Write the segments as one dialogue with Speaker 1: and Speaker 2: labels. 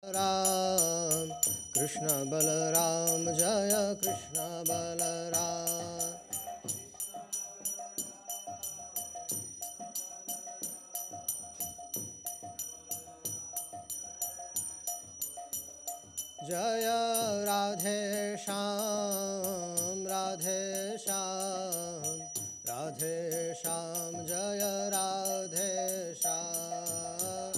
Speaker 1: Ram Krishna Balaram Jaya Krishna Balaram Jaya Radhe Shyam Radhe Shyam Radhe Shyam Jaya Radhe Shyam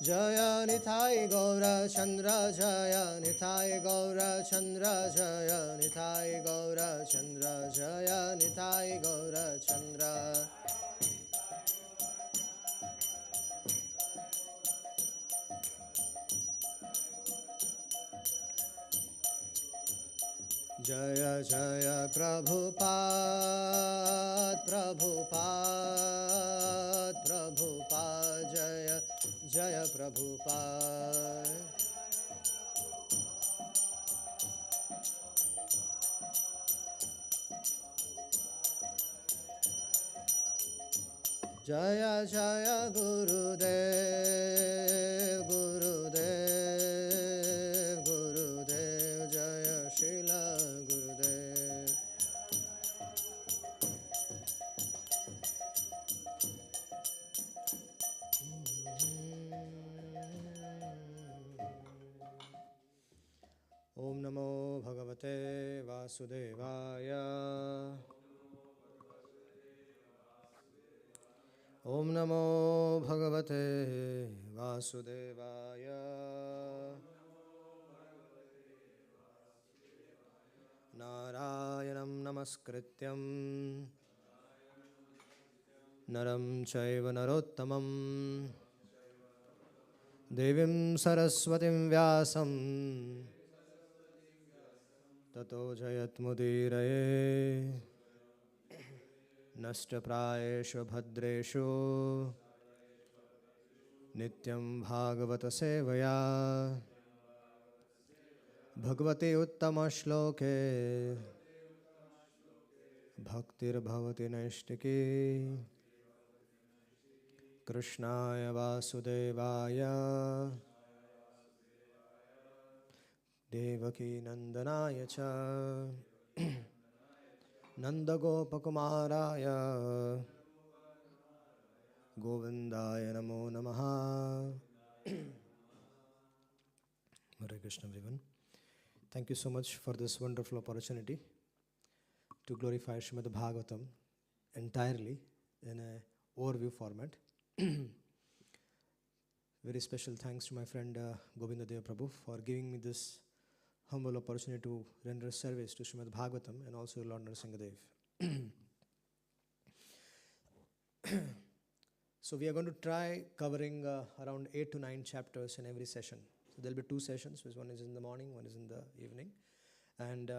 Speaker 1: Jaya Nithai Gaura Chandra Jaya Nithai Gaura Chandra Jaya Nithai Gaura Chandra Jaya Nithai Gaura Chandra Jaya Jaya Prabhupada Prabhupada Prabhupada Jaya Jaya Prabhupada Jaya Jaya Gurudev Gurudev Gurudev Jaya Srila Gurudev Om Namo Bhagavate Vasudevaya Om Namo Bhagavate Vasudevaya Narayanam Namaskrityam Naram Chaiva Narottamam Devim Saraswatim Vyasam Tato Jayat Mudiraye Nashta Prayeshu Bhadreshu Nityam Bhagavata Sevaya Bhagavate Uttama Shloke Bhaktir Bhavati Naishtiki Krishnaya Vasudevaya Devaki Nandanaya Cha Nandagopakumaraya Govindaya Namo Namaha Hare Krishna everyone. Thank you so much for this wonderful opportunity to glorify Srimad Bhagavatam entirely in an overview format. Very special thanks to my friend Govindadeva Prabhu for giving me this humble opportunity to render service to Srimad Bhagavatam and also Lord Nrsingadev. So we are going to try covering around 8 to 9 chapters in every session. So there will be 2 sessions, one is in the morning, one is in the evening. And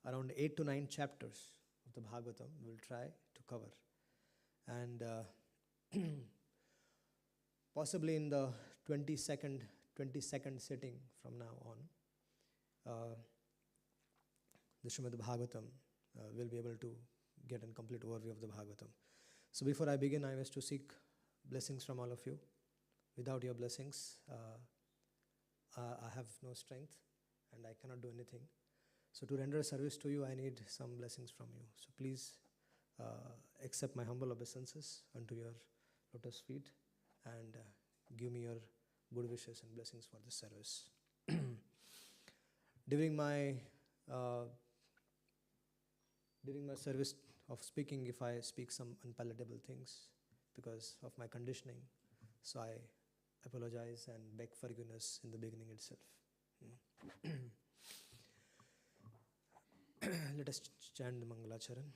Speaker 1: around 8 to 9 chapters of the Bhagavatam we will try to cover. And possibly in the 22nd sitting from now on, the Srimad Bhagavatam will be able to get a complete overview of the Bhagavatam. So before I begin, I wish to seek blessings from all of you. Without your blessings, I have no strength and I cannot do anything. So to render service to you, I need some blessings from you. So please accept my humble obeisances unto your lotus feet and give me your good wishes and blessings for this service. During my service of speaking, if I speak some unpalatable things because of my conditioning, so I apologize and beg forgiveness in the beginning itself. Let us chant the Mangalacharan.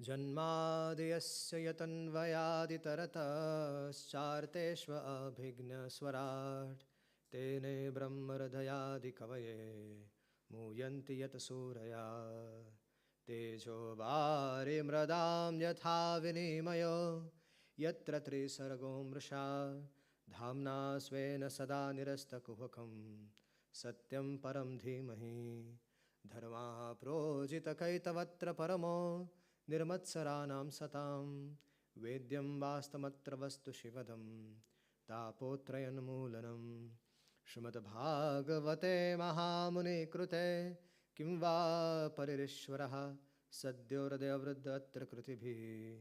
Speaker 1: Janmadhyasya yatanvayaditaratascharteshva abhigna swarat Tene brahmaradayadi kavaye muyanti yat suraya Tejo vari mradam yatha vinimayo Yatra trisargo mrisha Dhamna svena sada nirasta kuhakam Satyam param dhimahi Dharma projita kaitavatra paramo nirmatsaranam satam Vedyam vastamatra vastu shivadam tapotrayan moolanam Srimad Bhagavate Mahamuni Krute Kim va paririshvaraha Sadyoraya vruddhatra krutibhi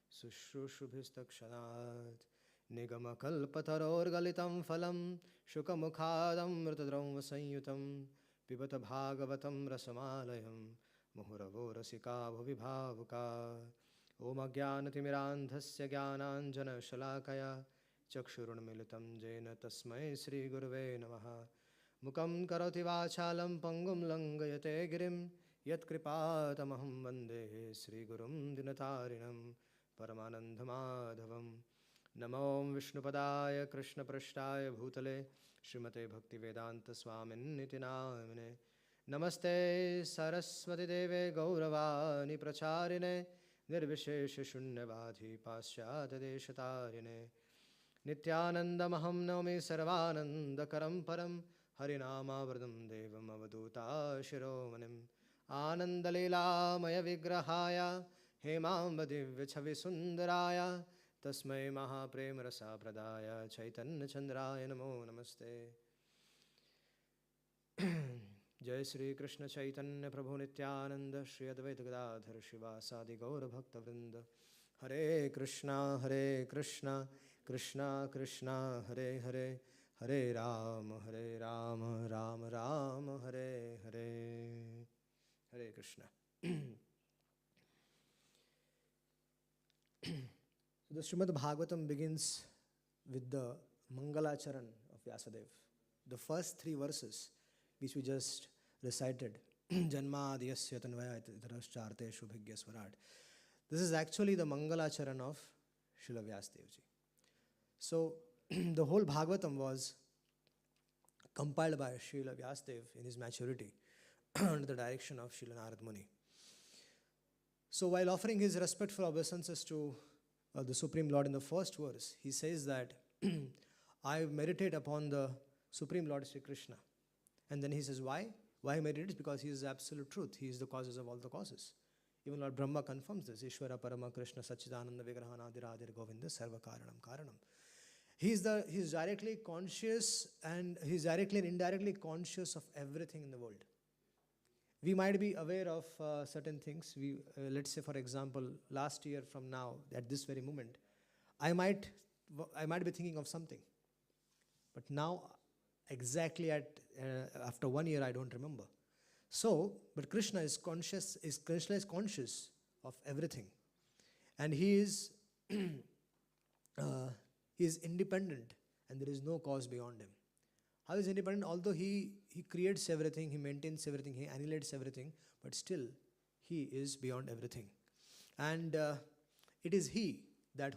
Speaker 1: Sushrushrubhistakshanat Nigama kalpataror galitam phalam Shukamukhadam mrtadram vasanyutam Pibata Bhagavatam rasamalayam Muhuravo rasika bhuvibhavuka Om Ajnanatimmirandhasya Jnananjana Shalakaya Chakshurunmilitam Jena Tasmai Sri Gurave Namaha Mukam Karoti Vachalam Pangum Langayate Girim Yat Kripatamaham Vande Sri Gurum Dinatarinam Paramanandhamadhavam Namo Vishnupadaya Krishna Prashtaya Bhutale Srimate Bhaktivedanta Swamin Niti Namine Namaste Saraswati Deve Gauravani Pracharine Nirvishesha Shunyavadhi Pasyata Deshatarine Nityanandamaham Nami Sarvanandakaram Param Harinama Vradam Devam Avaduta Shiromanim Anandalila Maya Vigrahaya Hemamba Divya Chavi Sundaraya Tasmai Mahaprema Rasa Pradaya Chaitanya Chandraya Namo Namaste Jai Sri Krishna Chaitanya Prabhu Nityananda Shri Advaita Gadadhar Shivasadi Gaura Bhakta Vrinda Hare Krishna Krishna Krishna Hare Hare Hare Rama Rama Rama Hare Hare Hare Krishna. So the Srimad Bhagavatam begins with the Mangalacharan of Vyasadeva. The first three verses which we just recited, Janmadiyasya Tanvaya Itaraschaarteshu Bhigyaswarat. This is actually the Mangalacharan of Srila Vyasadevji. So the whole Bhagavatam was compiled by Srila Vyasadeva in his maturity under the direction of Srila Narad Muni. So while offering his respectful obeisances to the Supreme Lord in the first verse, he says that I meditate upon the Supreme Lord Sri Krishna. And then he says, why? Why he meditates? Because he is absolute truth. He is the causes of all the causes. Even Lord Brahma confirms this. Ishvara Parama Krishna Sacinadana Vigrahanadir Govinda Sarva Karanam Karanam. He is directly conscious, and he is directly and indirectly conscious of everything in the world. We might be aware of certain things. Let's say, for example, last year from now, at this very moment, I might be thinking of something. But now, exactly after 1 year, I don't remember. So, but Krishna is conscious. Krishna is conscious of everything, and he is independent, and there is no cause beyond him. How is he independent? Although he creates everything, he maintains everything, he annihilates everything, but still he is beyond everything. And it is he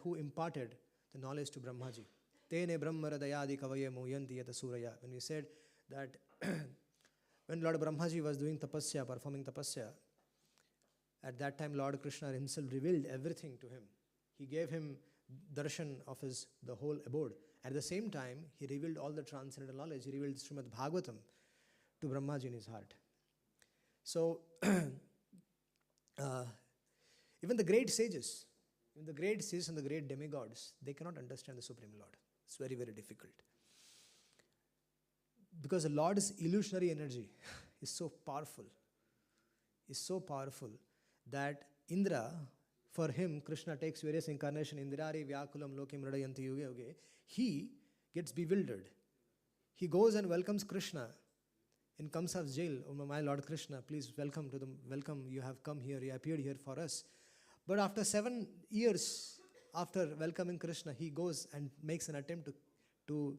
Speaker 1: who imparted the knowledge to Brahmaji. Tene brahmaradayadi kavaye muyanti yata suraya. When we said that when Lord Brahmaji was doing tapasya, performing tapasya, at that time Lord Krishna himself revealed everything to him. He gave him darshan of the whole abode. At the same time, he revealed all the transcendental knowledge. He revealed Srimad Bhagavatam to Brahmaji in his heart. So, even the great sages and the great demigods, they cannot understand the Supreme Lord. It's very, very difficult. Because the Lord's illusionary energy is so powerful that Indra, for him, Krishna takes various incarnations. Indirari Vyakulam Lokim Radayanti Yuge Yuge. He gets bewildered. He goes and welcomes Krishna in Kamsa's jail. Oh, my Lord Krishna, please welcome. You have come here. You appeared here for us. But after 7 years after welcoming Krishna, he goes and makes an attempt to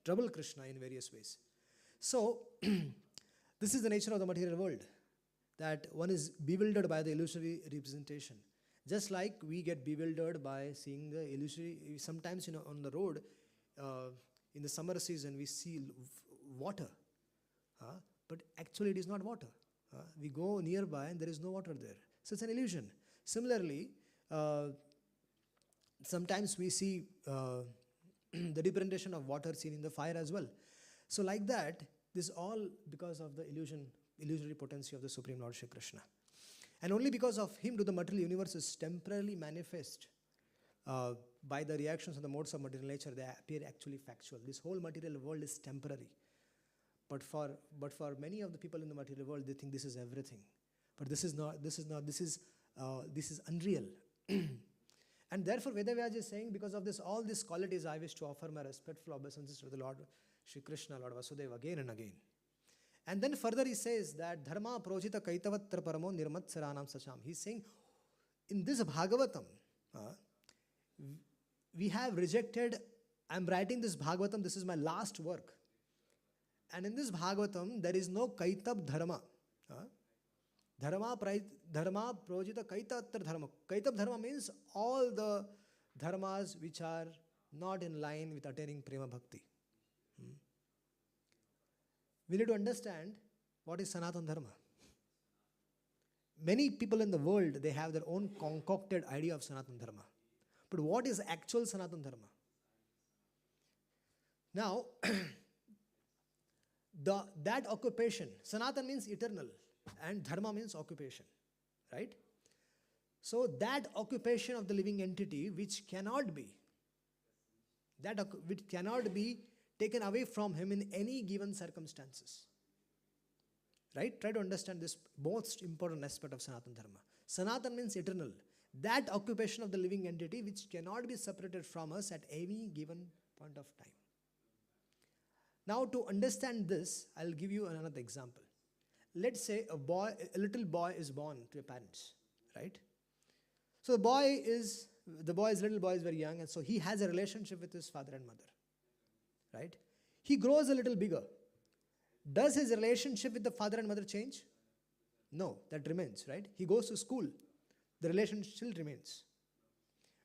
Speaker 1: trouble Krishna in various ways. So, this is the nature of the material world, that one is bewildered by the illusory representation. Just like we get bewildered by seeing the illusory, sometimes on the road, in the summer season we see water, but actually it is not water. We go nearby and there is no water there. So it's an illusion. Similarly, sometimes we see the representation of water seen in the fire as well. So like that, This all because of the illusory potency of the Supreme Lord Shri Krishna. And only because of him do the material universes temporarily manifest by the reactions on the modes of material nature. They appear actually factual. This whole material world is temporary. But for many of the people in the material world, they think this is everything. But this is not. This is unreal. And therefore, Vedavyas is saying, because of this, all these qualities, I wish to offer my respectful obeisances to the Lord Shri Krishna, Lord Vasudeva, again and again. And then further he says that dharma projita kaitavatra paramo nirmatsaranam sacham. He's saying, in this Bhagavatam, we have rejected, I'm writing this Bhagavatam, this is my last work. And in this Bhagavatam, there is no kaitab dharma. Dharma projita kaitavatra dharma. Kaitab dharma means all the dharmas which are not in line with attaining prema bhakti. We need to understand what is Sanatana Dharma. Many people in the world, they have their own concocted idea of Sanatana Dharma. But what is actual Sanatana Dharma? Now, that occupation, Sanatana means eternal and Dharma means occupation, right? So that occupation of the living entity which cannot be taken away from him in any given circumstances. Right? Try to understand this most important aspect of Sanatana Dharma. Sanatana means eternal. That occupation of the living entity which cannot be separated from us at any given point of time. Now to understand this, I'll give you another example. Let's say a little boy is born to a parents, right? So little boy is very young, and so he has a relationship with his father and mother. Right? He grows a little bigger. Does his relationship with the father and mother change? No, that remains, right? He goes to school. The relationship still remains.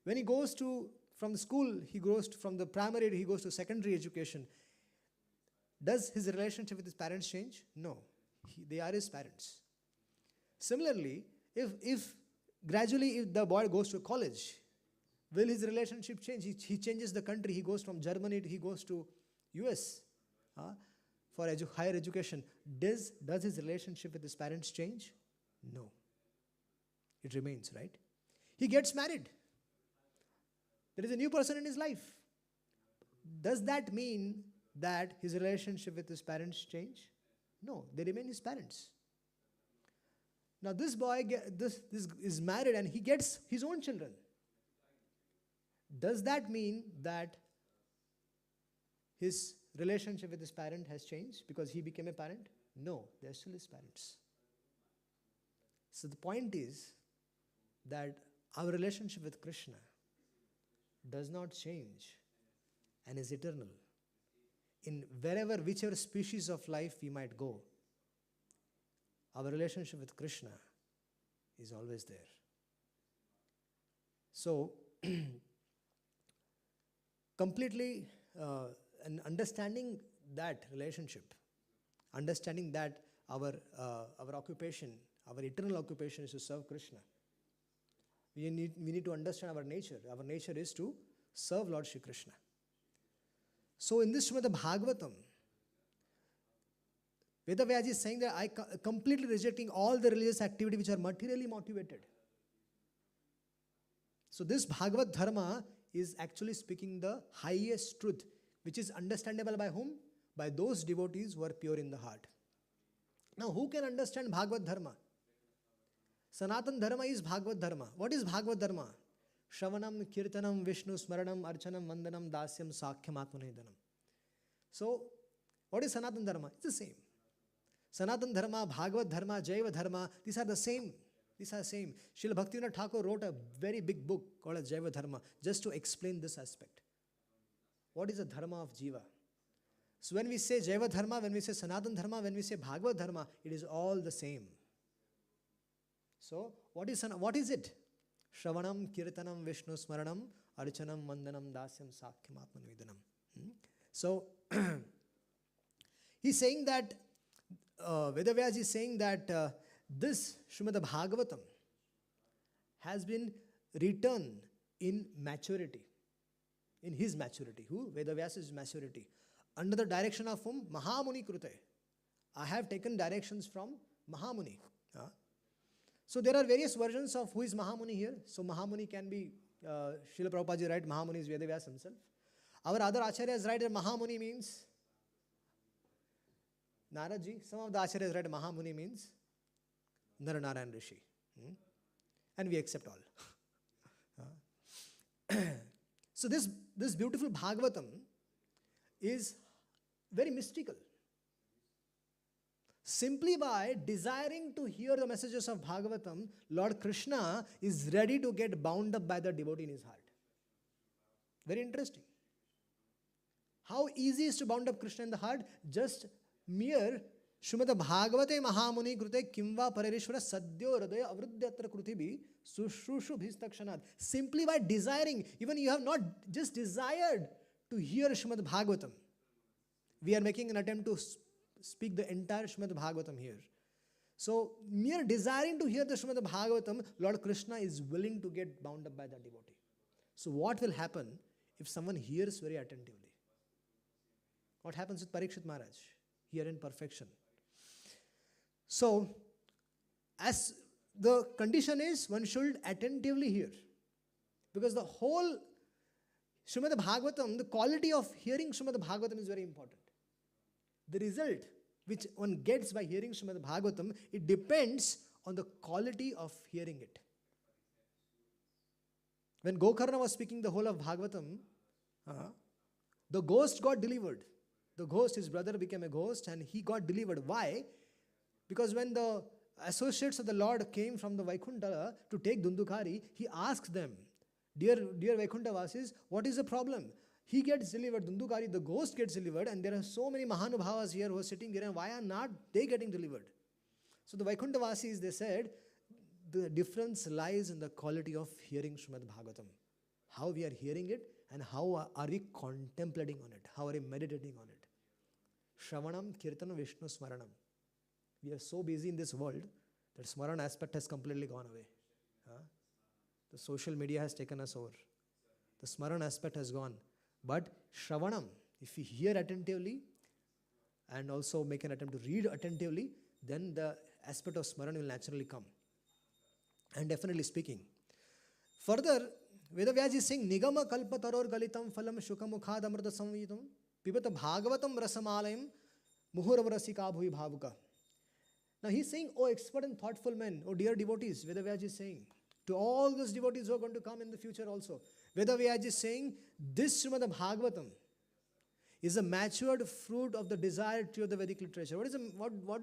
Speaker 1: When he goes from the school, from the primary, he goes to secondary education. Does his relationship with his parents change? No. They are his parents. Similarly, if gradually the boy goes to college, will his relationship change? He changes the country. He goes from Germany, he goes to US for higher education. Does his relationship with his parents change? No. It remains, right? He gets married. There is a new person in his life. Does that mean that his relationship with his parents change? No, they remain his parents. Now this boy is married and he gets his own children. Does that mean that his relationship with his parent has changed because he became a parent? No, they are still his parents. So the point is that our relationship with Krishna does not change and is eternal. In whichever species of life we might go, our relationship with Krishna is always there. So, completely and understanding that relationship, understanding that our occupation, our eternal occupation is to serve Krishna. We need to understand our nature. Our nature is to serve Lord Shri Krishna. So in this Srimad Bhagavatam, Vedavyas is saying that I completely rejecting all the religious activity which are materially motivated. So this Bhagavad Dharma is actually speaking the highest truth, which is understandable by whom? By those devotees who are pure in the heart. Now who can understand Bhagavad Dharma? Sanatana Dharma is Bhagavad Dharma. What is Bhagavad Dharma? Shravanam, Kirtanam, Vishnu, Smaranam, Archanam, Vandanam, Dasyam, Sakhyam, Atmanedanam. So, what is Sanatana Dharma? It's the same. Sanatana Dharma, Bhagavad Dharma, Jaiva Dharma, these are the same. These are same. Srila Bhaktivinoda Thakur wrote a very big book called as Jaiva Dharma just to explain this aspect. What is the Dharma of Jiva? So when we say Jaiva Dharma, when we say Sanatana Dharma, when we say Bhagavad Dharma, it is all the same. So, what is it? Shravanam, Kirtanam, Vishnu, Smaranam, Archanam, Vandanam, Dasyam, Sakhyam, Atmanedanam. So, he's saying that, Vedavyas is saying that this Srimad Bhagavatam has been written in maturity, in his maturity. Who? Vedavyas' maturity. Under the direction of whom? Mahamuni Krute. I have taken directions from Mahamuni. So there are various versions of who is Mahamuni here. So Mahamuni can be, Srila Prabhupada ji write, Mahamuni is Vedavyas himself. Our other acharyas write that Mahamuni means Naradji. Some of the acharyas write Mahamuni means Naranarayan Rishi. And we accept all. So this beautiful Bhagavatam is very mystical. Simply by desiring to hear the messages of Bhagavatam, Lord Krishna is ready to get bound up by the devotee in his heart. Very interesting. How easy is to bound up Krishna in the heart? Just mere Srimad Bhagavate Mahamuni Krute Kimva Pararishvara Sadyo Radaya Avrudyatra Krutibhi Sushrushu Bhistakshanat. Simply by desiring, even you have not just desired to hear Srimad Bhagavatam. We are making an attempt to speak the entire Srimad Bhagavatam here. So, mere desiring to hear the Srimad Bhagavatam, Lord Krishna is willing to get bound up by the devotee. So, what will happen if someone hears very attentively? What happens with Parikshit Maharaj? Hear in perfection. So, as the condition is, one should attentively hear. Because the whole Srimad Bhagavatam, the quality of hearing Srimad Bhagavatam is very important. The result which one gets by hearing Srimad Bhagavatam, it depends on the quality of hearing it. When Gokarna was speaking the whole of Bhagavatam, the ghost got delivered. The ghost, his brother became a ghost and he got delivered. Why? Because when the associates of the Lord came from the Vaikuntha to take Dundukari, he asked them, Dear Vaikuntha Vasis, what is the problem? He gets delivered, Dundukari, the ghost gets delivered, and there are so many Mahanubhavas here who are sitting there, and why are not they getting delivered? So the Vaikuntha Vasis, they said, the difference lies in the quality of hearing Srimad Bhagavatam. How we are hearing it and how are we contemplating on it, how are we meditating on it. Shravanam, Kirtanam, Vishnu, Smaranam. We are so busy in this world that Smaran aspect has completely gone away. The social media has taken us over. The Smaran aspect has gone. But Shravanam, if we hear attentively and also make an attempt to read attentively, then the aspect of Smaran will naturally come. And definitely speaking. Further, Vedavyas is saying, Nigama kalpa taror galitam phalam shukamukhad amrita samvitam pibata bhagavatam rasamalayam muhuravarasika bhuvi bhavuka. Now he is saying, oh expert and thoughtful men, oh dear devotees, Vedavyas is saying, to all those devotees who are going to come in the future also, Vedavyas is saying, this Srimad Bhagavatam is a matured fruit of the desired tree of the Vedic literature. What do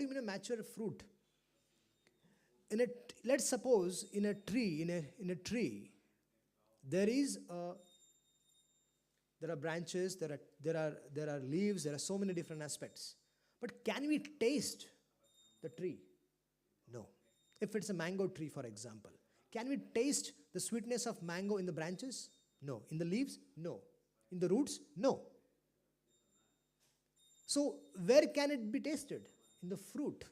Speaker 1: you mean a matured fruit? Let's suppose in a tree, there are branches, there are leaves, there are so many different aspects. But can we taste the tree? No. If it's a mango tree, for example, can we taste the sweetness of mango in the branches? No. In the leaves? No. In the roots? No. So where can it be tasted? In the fruit.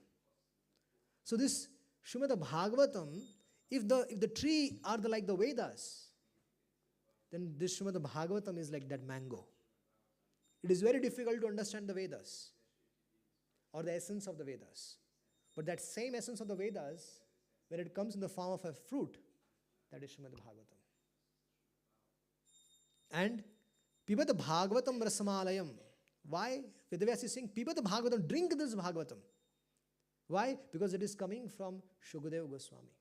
Speaker 1: So this Srimad Bhagavatam, if the tree are like the Vedas, then this Srimad Bhagavatam is like that mango. It is very difficult to understand the Vedas or the essence of the Vedas. But that same essence of the Vedas, when it comes in the form of a fruit, that is Srimad Bhagavatam. And Pibata Bhagavatam Rasamalayam. Why? Vedavyas is saying, Pibata Bhagavatam, drink this Bhagavatam. Why? Because it is coming from Shukadeva Goswami.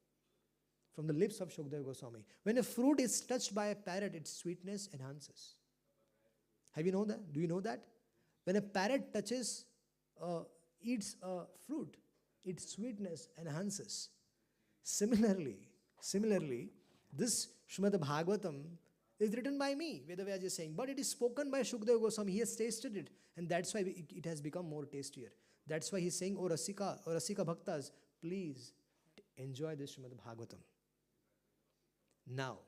Speaker 1: From the lips of Shukadeva Goswami. When a fruit is touched by a parrot, its sweetness enhances. Have you know that? Do you know that? When a parrot eats a fruit, its sweetness enhances. Similarly, this Srimad Bhagavatam is written by me, Vedavyas is saying, but it is spoken by Shukadeva Goswami. He has tasted it, and that's why it has become more tastier. That's why he's saying, oh Rasika Bhaktas, please enjoy this Srimad Bhagavatam. Now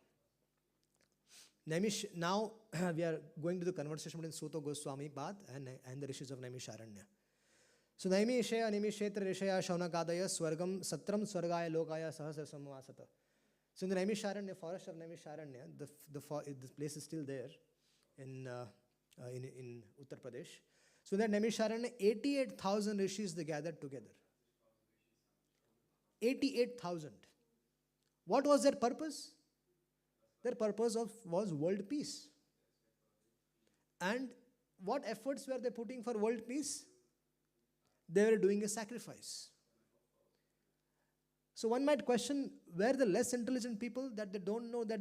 Speaker 1: we are going to the conversation between Suta Goswami Pad and the rishis of Naimisharanya. So Naimishaya, Nimishetra, Rishaya, Shaunakadaya, Swargam, Satram, Swargaya, Lokaya, Sahasra Samvasata. So in the Naimisharanya, forest of Naimisharanya, the place is still there in Uttar Pradesh. So in that Naimisharanya, 88,000 rishis they gathered together. 88,000. What was their purpose? Their purpose was world peace. And what efforts were they putting for world peace? They were doing a sacrifice. So one might question, were the less intelligent people that they don't know that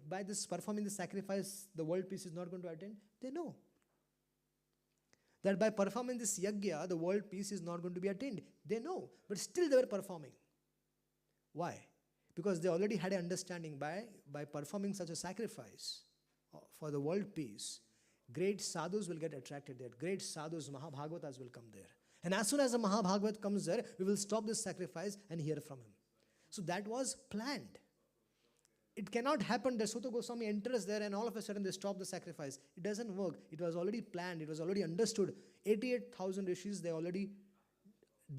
Speaker 1: by this performing the sacrifice, the world peace is not going to attain? They know that by performing this yajna, the world peace is not going to be attained. They know, but still they were performing. Why? Because they already had an understanding by performing such a sacrifice for the world peace, great sadhus will get attracted there. Great sadhus, Mahabhagavatas will come there. And as soon as the Mahabhagavat comes there, we will stop this sacrifice and hear from him. So that was planned. It cannot happen that Suta Goswami enters there and all of a sudden they stop the sacrifice. It doesn't work. It was already planned. It was already understood. 88,000 rishis, they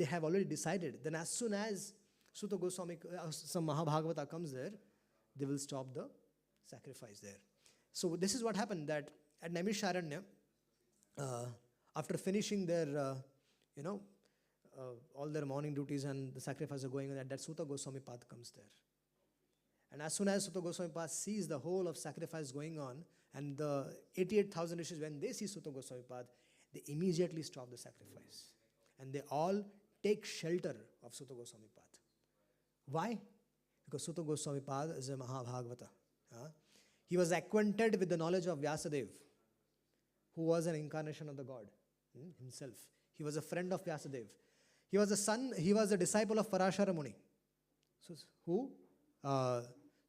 Speaker 1: have already decided. Then as soon as Suta Goswami, some Mahabhagavata comes there, they will stop the sacrifice there. So this is what happened, that at Naimisharanya, after finishing their, all their morning duties and the sacrifice are going on, that Suta Goswami path comes there. And as soon as Suta Goswami path sees the whole of sacrifice going on, and the 88,000 rishis, when they see Suta Goswami path, they immediately stop the sacrifice. And they all take shelter of Suta Goswami path. Why? Because Suta Goswami path is a Mahabhagavata. He was acquainted with the knowledge of Vyasadeva, who was an incarnation of the God himself. He was a friend of Vyasadeva. He was a disciple of Parashara Muni.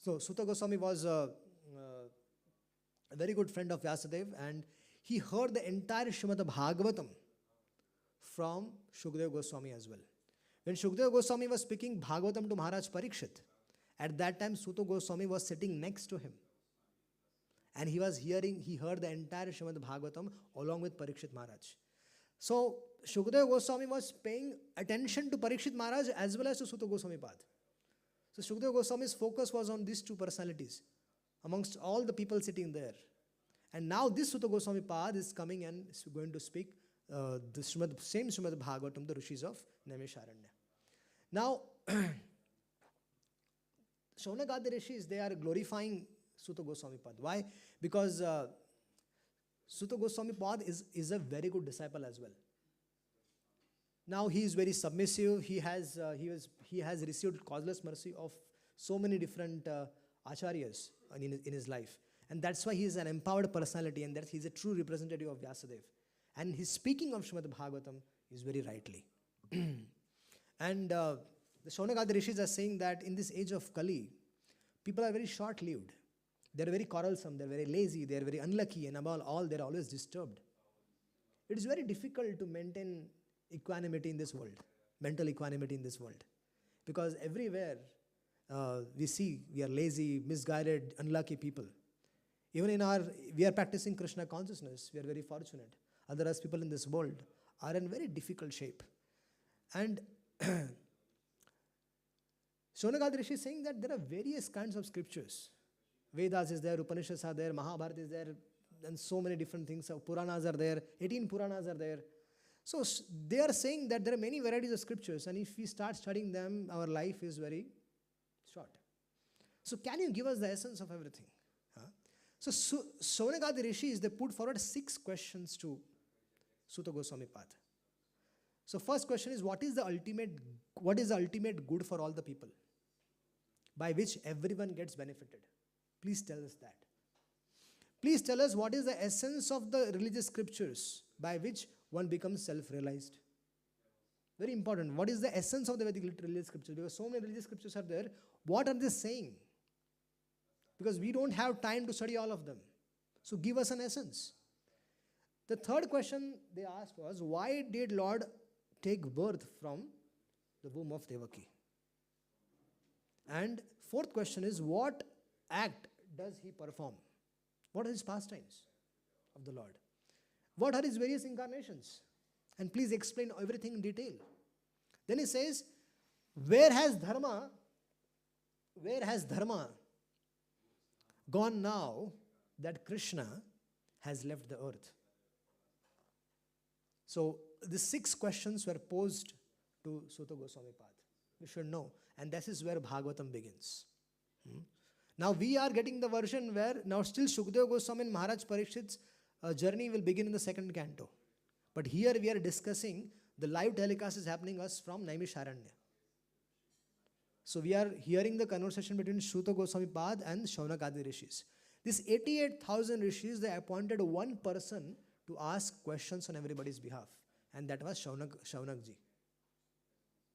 Speaker 1: So Suta Goswami was a very good friend of Vyasadeva, and he heard the entire Srimad Bhagavatam from Shukadeva Goswami as well. When Shukadeva Goswami was speaking Bhagavatam to Maharaj Parikshit, at that time Suta Goswami was sitting next to him. And he heard the entire Srimad Bhagavatam along with Parikshit Maharaj. So Shukadeva Goswami was paying attention to Parikshit Maharaj as well as to Suta Goswami path. So Shukadeva Goswami's focus was on these two personalities amongst all the people sitting there. And now this Suta Goswami path is coming and is going to speak the same Srimad Bhagavatam, the rishis of Naimisharanya. Now, Shaunagadi rishis, they are glorifying Suta Goswami path. Why? Because Suta Goswami path is a very good disciple as well. Now he is very submissive. He has received causeless mercy of so many different acharyas in his life. And that's why he is an empowered personality, and that he is a true representative of Vyasadeva. And his speaking of Srimad Bhagavatam is very rightly. And the Shaunagadi rishis are saying that in this age of Kali, people are very short-lived. They are very quarrelsome, they are very lazy, they are very unlucky, and above all, they are always disturbed. It is very difficult to maintain equanimity in this world, mental equanimity in this world. Because everywhere we are lazy, misguided, unlucky people. Even we are practicing Krishna consciousness, we are very fortunate. Otherwise, people in this world are in very difficult shape. And Shaunagadi Rishi is saying that there are various kinds of scriptures. Vedas is there, Upanishads are there, Mahabharata is there, and so many different things. Puranas are there, 18 Puranas are there. So they are saying that there are many varieties of scriptures, and if we start studying them, our life is very short. So can you give us the essence of everything? So Shaunagadi Rishis, they put forward 6 questions to Suta Goswami path. So first question is, what is the ultimate good for all the people, by which everyone gets benefited? Please tell us that. Please tell us what is the essence of the religious scriptures by which one becomes self-realized. Very important. What is the essence of the Vedic religious scriptures? Because so many religious scriptures are there. What are they saying? Because we don't have time to study all of them. So give us an essence. The third question they asked was, why did Lord take birth from the womb of Devaki? And fourth question is, what act does he perform? What are his pastimes of the Lord? What are his various incarnations? And please explain everything in detail. Then he says, where has dharma gone now that Krishna has left the earth? So the 6 questions were posed to Suta Goswami Pad. We should know. And this is where Bhagavatam begins. Now we are getting the version where now still Shukadeva Goswami and Maharaj Parikshit's journey will begin in the 2nd canto. But here we are discussing the live telecast is happening us from Naimisharanya. So we are hearing the conversation between Suta Goswami Pad and Shaunakadi Rishis. This 88,000 Rishis, they appointed one person to ask questions on everybody's behalf. And that was Shaunakji.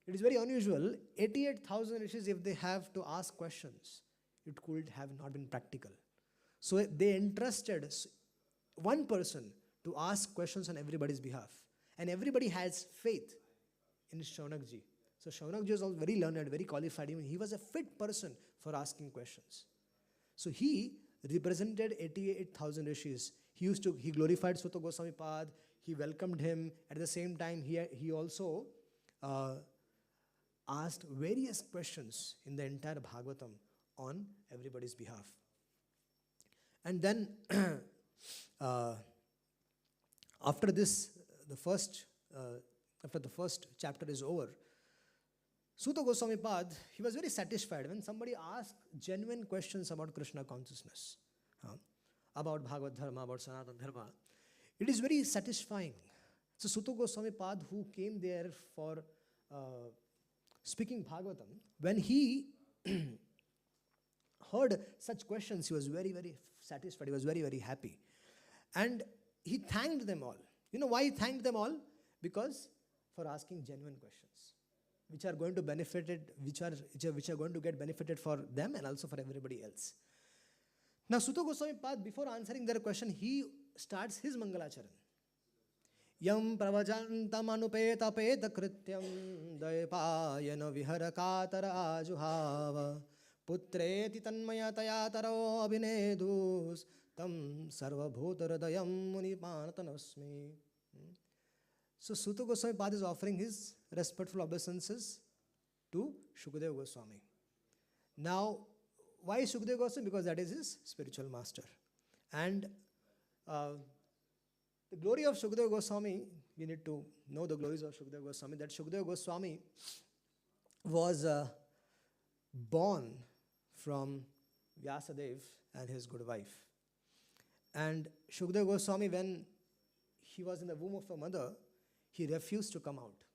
Speaker 1: It is very unusual. 88,000 Rishis, if they have to ask questions, it could have not been practical. So they entrusted one person to ask questions on everybody's behalf. And everybody has faith in Shaunakji. So Shaunakji was also very learned, very qualified. Even he was a fit person for asking questions. So he represented 88,000 Rishis. He glorified Suta Goswami Pad. He welcomed him. At the same time, he also asked various questions in the entire Bhagavatam on everybody's behalf. And then after this, after the first chapter is over, Suta Goswami Pad, he was very satisfied when somebody asked genuine questions about Krishna consciousness, about Bhagavad Dharma, about Sanatana Dharma. It is very satisfying. So Suta Goswami Pad, who came there for speaking Bhagavatam, when he heard such questions, he was very, very satisfied. He was very, very happy. And he thanked them all. You know why he thanked them all? Because for asking genuine questions, which are going to which are going to get benefited for them and also for everybody else. Now Suta Goswami Pad, before answering their question, he starts his Mangalacharan. Yam pravajantam anupeta peta krityam dayapayana viharakatara ajuhava putreti tanmaya taro abhinedus tam sarvabhutaradayam munipanatanosmi. So Suta Goswami Pad is offering his respectful obeisances to Shukadeva Goswami. Now, why Shukadeva Goswami? Because that is his spiritual master. And the glory of Shukadeva Goswami, we need to know the glories of Shukadeva Goswami, that Shukadeva Goswami was born from Vyasadev and his good wife. And Shukadeva Goswami, when he was in the womb of a mother, he refused to come out.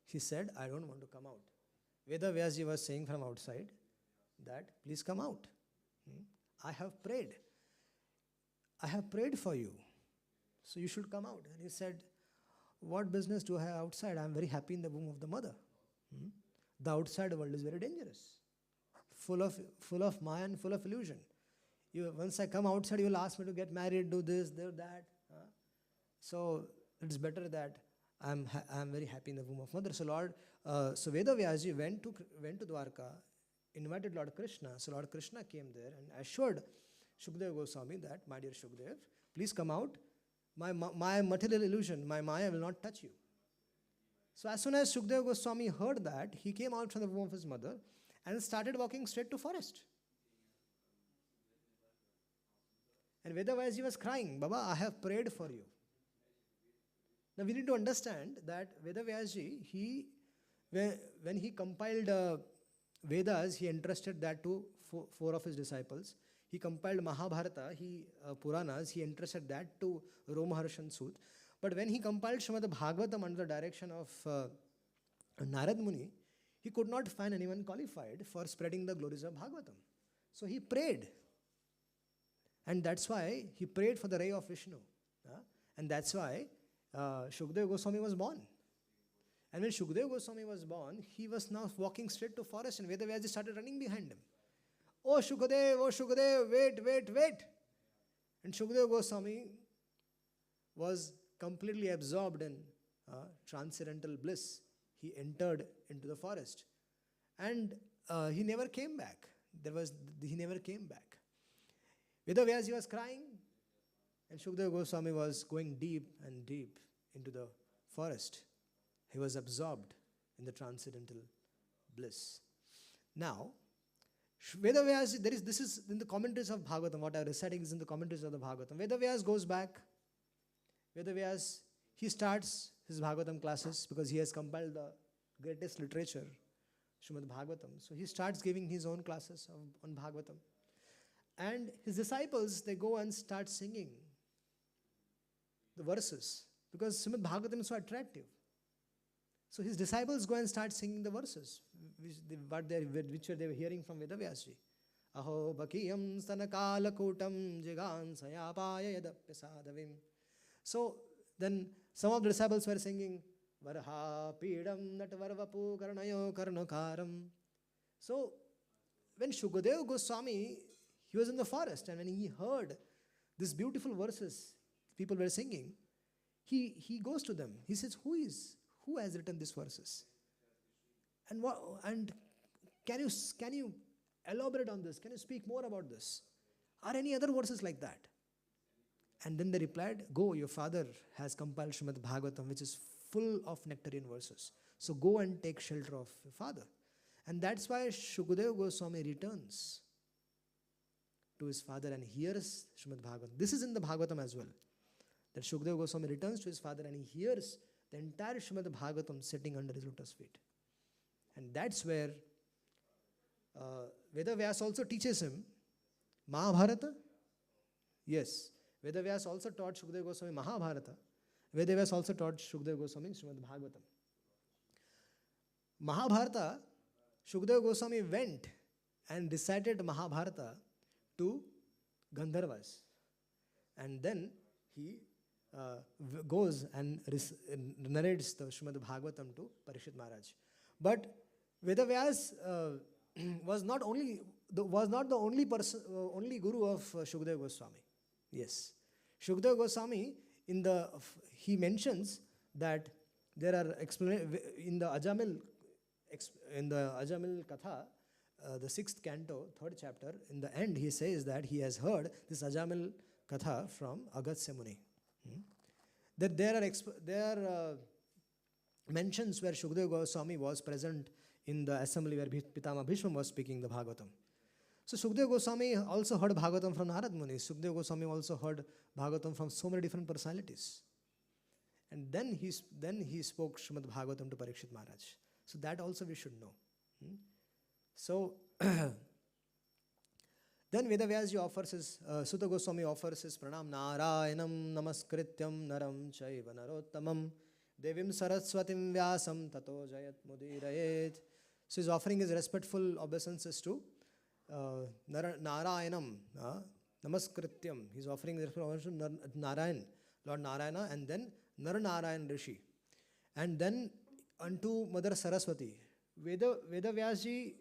Speaker 1: He said, I don't want to come out. Veda Vyasji was saying from outside that, please come out. I have prayed. I have prayed for you. So you should come out. And he said, what business do I have outside? I am very happy in the womb of the mother. The outside world is very dangerous. Full of Maya and full of illusion. Once I come outside, you will ask me to get married, do this, do that. So it's better that I'm very happy in the womb of mother. So so Veda Vyasji went to Dwarka, invited Lord Krishna. So Lord Krishna came there and assured Shukadeva Goswami that, my dear Shukadeva, please come out. My material illusion, my Maya will not touch you. So as soon as Shukadeva Goswami heard that, he came out from the womb of his mother and started walking straight to forest. And Veda Vyasji was crying, Baba, I have prayed for you. Now we need to understand that Veda Vyasji, when he compiled Vedas, he entrusted that to four of his disciples. He compiled Mahabharata, Puranas, he entrusted that to Romaharshan Sut. But when he compiled Srimad Bhagavatam under the direction of Narad Muni, he could not find anyone qualified for spreading the glories of Bhagavatam. So he prayed. And that's why he prayed for the ray of Vishnu. And that's why Shukadeva Goswami was born. And when Shukadeva Goswami was born, he was now walking straight to forest and Veda Vyasji started running behind him. Oh Shukadev, wait. And Shukadeva Goswami was completely absorbed in transcendental bliss. He entered into the forest. And he never came back. He never came back. Veda Vyasji was crying and Shukadeva Goswami was going deep and deep into the forest. He was absorbed in the transcendental bliss. Now, Veda Vyas, this is in the commentaries of Bhagavatam. What I am reciting is in the commentaries of the Bhagavatam. Veda Vyas goes back. Veda Vyas, he starts his Bhagavatam classes because he has compiled the greatest literature, Srimad Bhagavatam. So he starts giving his own classes on Bhagavatam. And his disciples, they go and start singing the verses because Srimad Bhagavatam is so attractive. So his disciples go and start singing the verses, which they were hearing from Vedavyasji. Aho bakiyam stanakala kutam jigan sayapaya yadapyasadavim. So then some of the disciples were singing Varha pidam natvarvapu karnayo karnakaram. So when Shukadeva Goswami, he was in the forest, and when he heard these beautiful verses people were singing, he goes to them. He says, who has written these verses? And can you elaborate on this? Can you speak more about this? Are any other verses like that? And then they replied, go, your father has compiled Srimad Bhagavatam, which is full of nectarian verses. So go and take shelter of your father. And that's why Shukadeva Goswami returns to his father and hears Srimad Bhagavatam. This is in the Bhagavatam as well. That Shukadeva Goswami returns to his father and he hears the entire Srimad Bhagavatam sitting under his lotus feet. And that's where Vedavyas also teaches him Mahabharata. Yes, Vedavyas also taught Shukadeva Goswami Mahabharata. Vedavyas also taught Shukadeva Goswami Srimad Bhagavatam. Mahabharata, Shukadeva Goswami went and recited Mahabharata to Gandharvas. And then he goes and narrates the Srimad Bhagavatam to Parikshit Maharaj. But Vedavyas was not the only person, only guru of Shukadeva Goswami. Yes, Shukadeva Goswami he mentions that there are in the Ajamil Katha, the 6th canto, 3rd chapter. In the end, he says that he has heard this Ajamil Katha from Agastya Muni. That there are mentions where Shukadeva Goswami was present in the assembly where Pitama Bhishma was speaking the Bhagavatam. So Shukadeva Goswami also heard Bhagavatam from Narad Muni. Shukadeva Goswami also heard Bhagavatam from so many different personalities. And then he spoke Srimad Bhagavatam to Parikshit Maharaj. So that also we should know. So then Vedavyasji offers his, Sutta Goswami offers his pranam. Narayanam namaskrityam naram chaiva narottamam devim saraswatim vyasam tato jayat mudirayet. So he's offering his respectful obeisances to Narayanam namaskrityam. He's offering his respectful obeisances to Narayan, Lord Narayana, and then Narayan Rishi. And then unto Mother Saraswati. Vedavyasji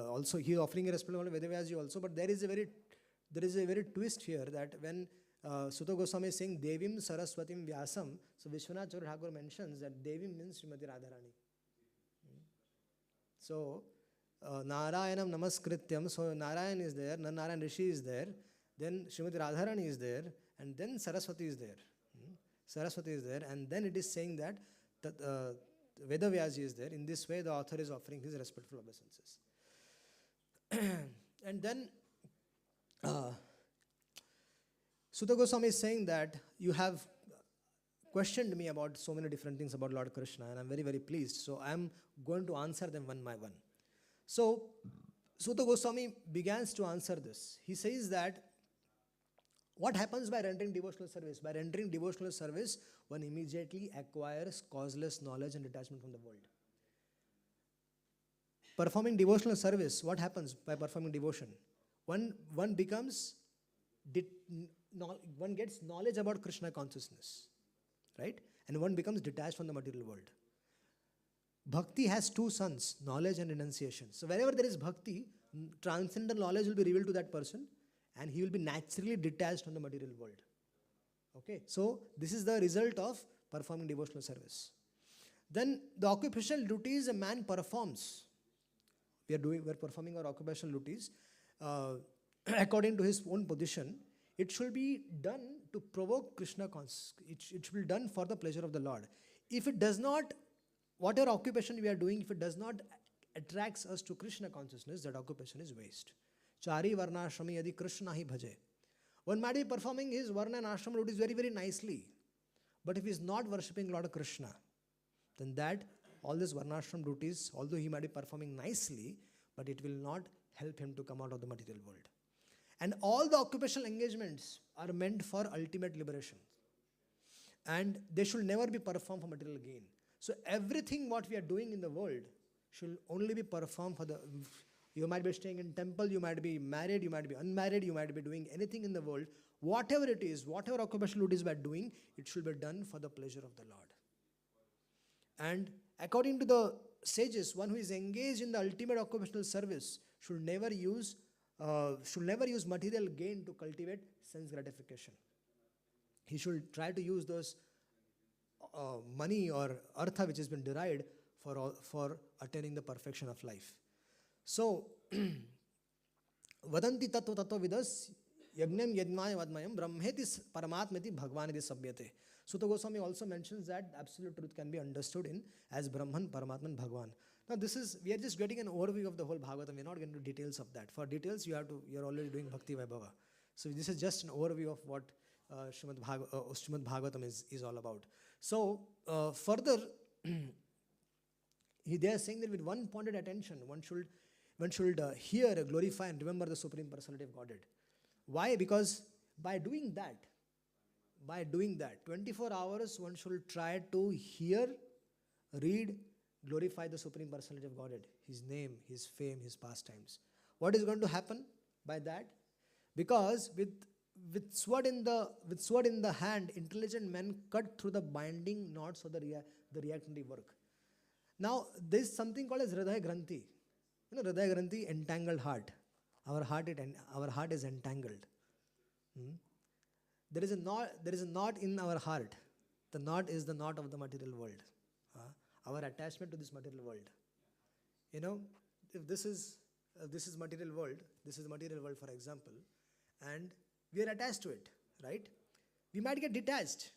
Speaker 1: also he offering a respect to Vedavyasji also, but there is a very twist here that when Sutta Goswami is saying Devim Saraswatim Vyasam, so Vishwanath Chaudhary Thakur mentions that Devim means Srimati Radharani. So Narayanam Namaskrityam, so Narayan is there, Narayan Rishi is there, then Srimati Radharani is there, and then Saraswati is there. Saraswati is there, and then it is saying that Vedavyasji is there. In this way, the author is offering his respectful obeisances. And then Sutta Goswami is saying that you have questioned me about so many different things about Lord Krishna, and I'm very, very pleased. So I'm going to answer them one by one. So Sutta Goswami begins to answer this. He says that what happens by rendering devotional service? By rendering devotional service, one immediately acquires causeless knowledge and detachment from the world. Performing devotional service, what happens by performing devotion? One gets knowledge about Krishna consciousness, right? And one becomes detached from the material world. Bhakti has two sons, knowledge and renunciation. So wherever there is bhakti, transcendental knowledge will be revealed to that person, and he will be naturally detached from the material world. Okay, so this is the result of performing devotional service. Then the occupational duties a man performs. We are performing our occupational duties according to his own position. It should be done to provoke Krishna consciousness. It should be done for the pleasure of the Lord. If it does not, whatever occupation we are doing, if it does not attracts us to Krishna consciousness, that occupation is waste. Chari varnashrami yadi Krishna hi bhaje. One might be performing his Varna and Ashram duties very, very nicely. But if he is not worshipping Lord Krishna, then that, all these Varnashram duties, although he might be performing nicely, but it will not help him to come out of the material world. And all the occupational engagements are meant for ultimate liberation. And they should never be performed for material gain. So everything what we are doing in the world should only be performed for the... You might be staying in temple, you might be married, you might be unmarried, you might be doing anything in the world. Whatever it is, whatever occupational duties we are doing, it should be done for the pleasure of the Lord. And according to the sages, one who is engaged in the ultimate occupational service should never use material gain to cultivate sense gratification. He should try to use those money or artha which has been derived for attaining the perfection of life. So, vadanti tattva tattva vidas yajnam yajnaya vadmayam brahmeti paramatmeti bhagvaniti sabhyate. Sutta Goswami also mentions that absolute truth can be understood in as Brahman, Paramatman, Bhagwan. Now we are just getting an overview of the whole Bhagavatam. We are not getting into details of that. For details, you are already doing Bhakti Vaibhava. So this is just an overview of what Srimad Bhagavatam is all about. So further, they are saying that with one pointed attention, one should hear, glorify and remember the Supreme Personality of Godhead. Why? Because by doing that, 24 hours one should try to hear, read, glorify the Supreme Personality of Godhead, His name, His fame, His pastimes. What is going to happen by that? Because with sword in the hand, intelligent men cut through the binding knots of the reactionary work. Now, there is something called as Hridaya Granthi. You know, Hridaya Granthi, entangled heart. Our heart is entangled. There is a knot in our heart. The knot is the knot of the material world. Our attachment to this material world. You know, if this is material world, this is material world, for example, and we are attached to it, right? We might get detached,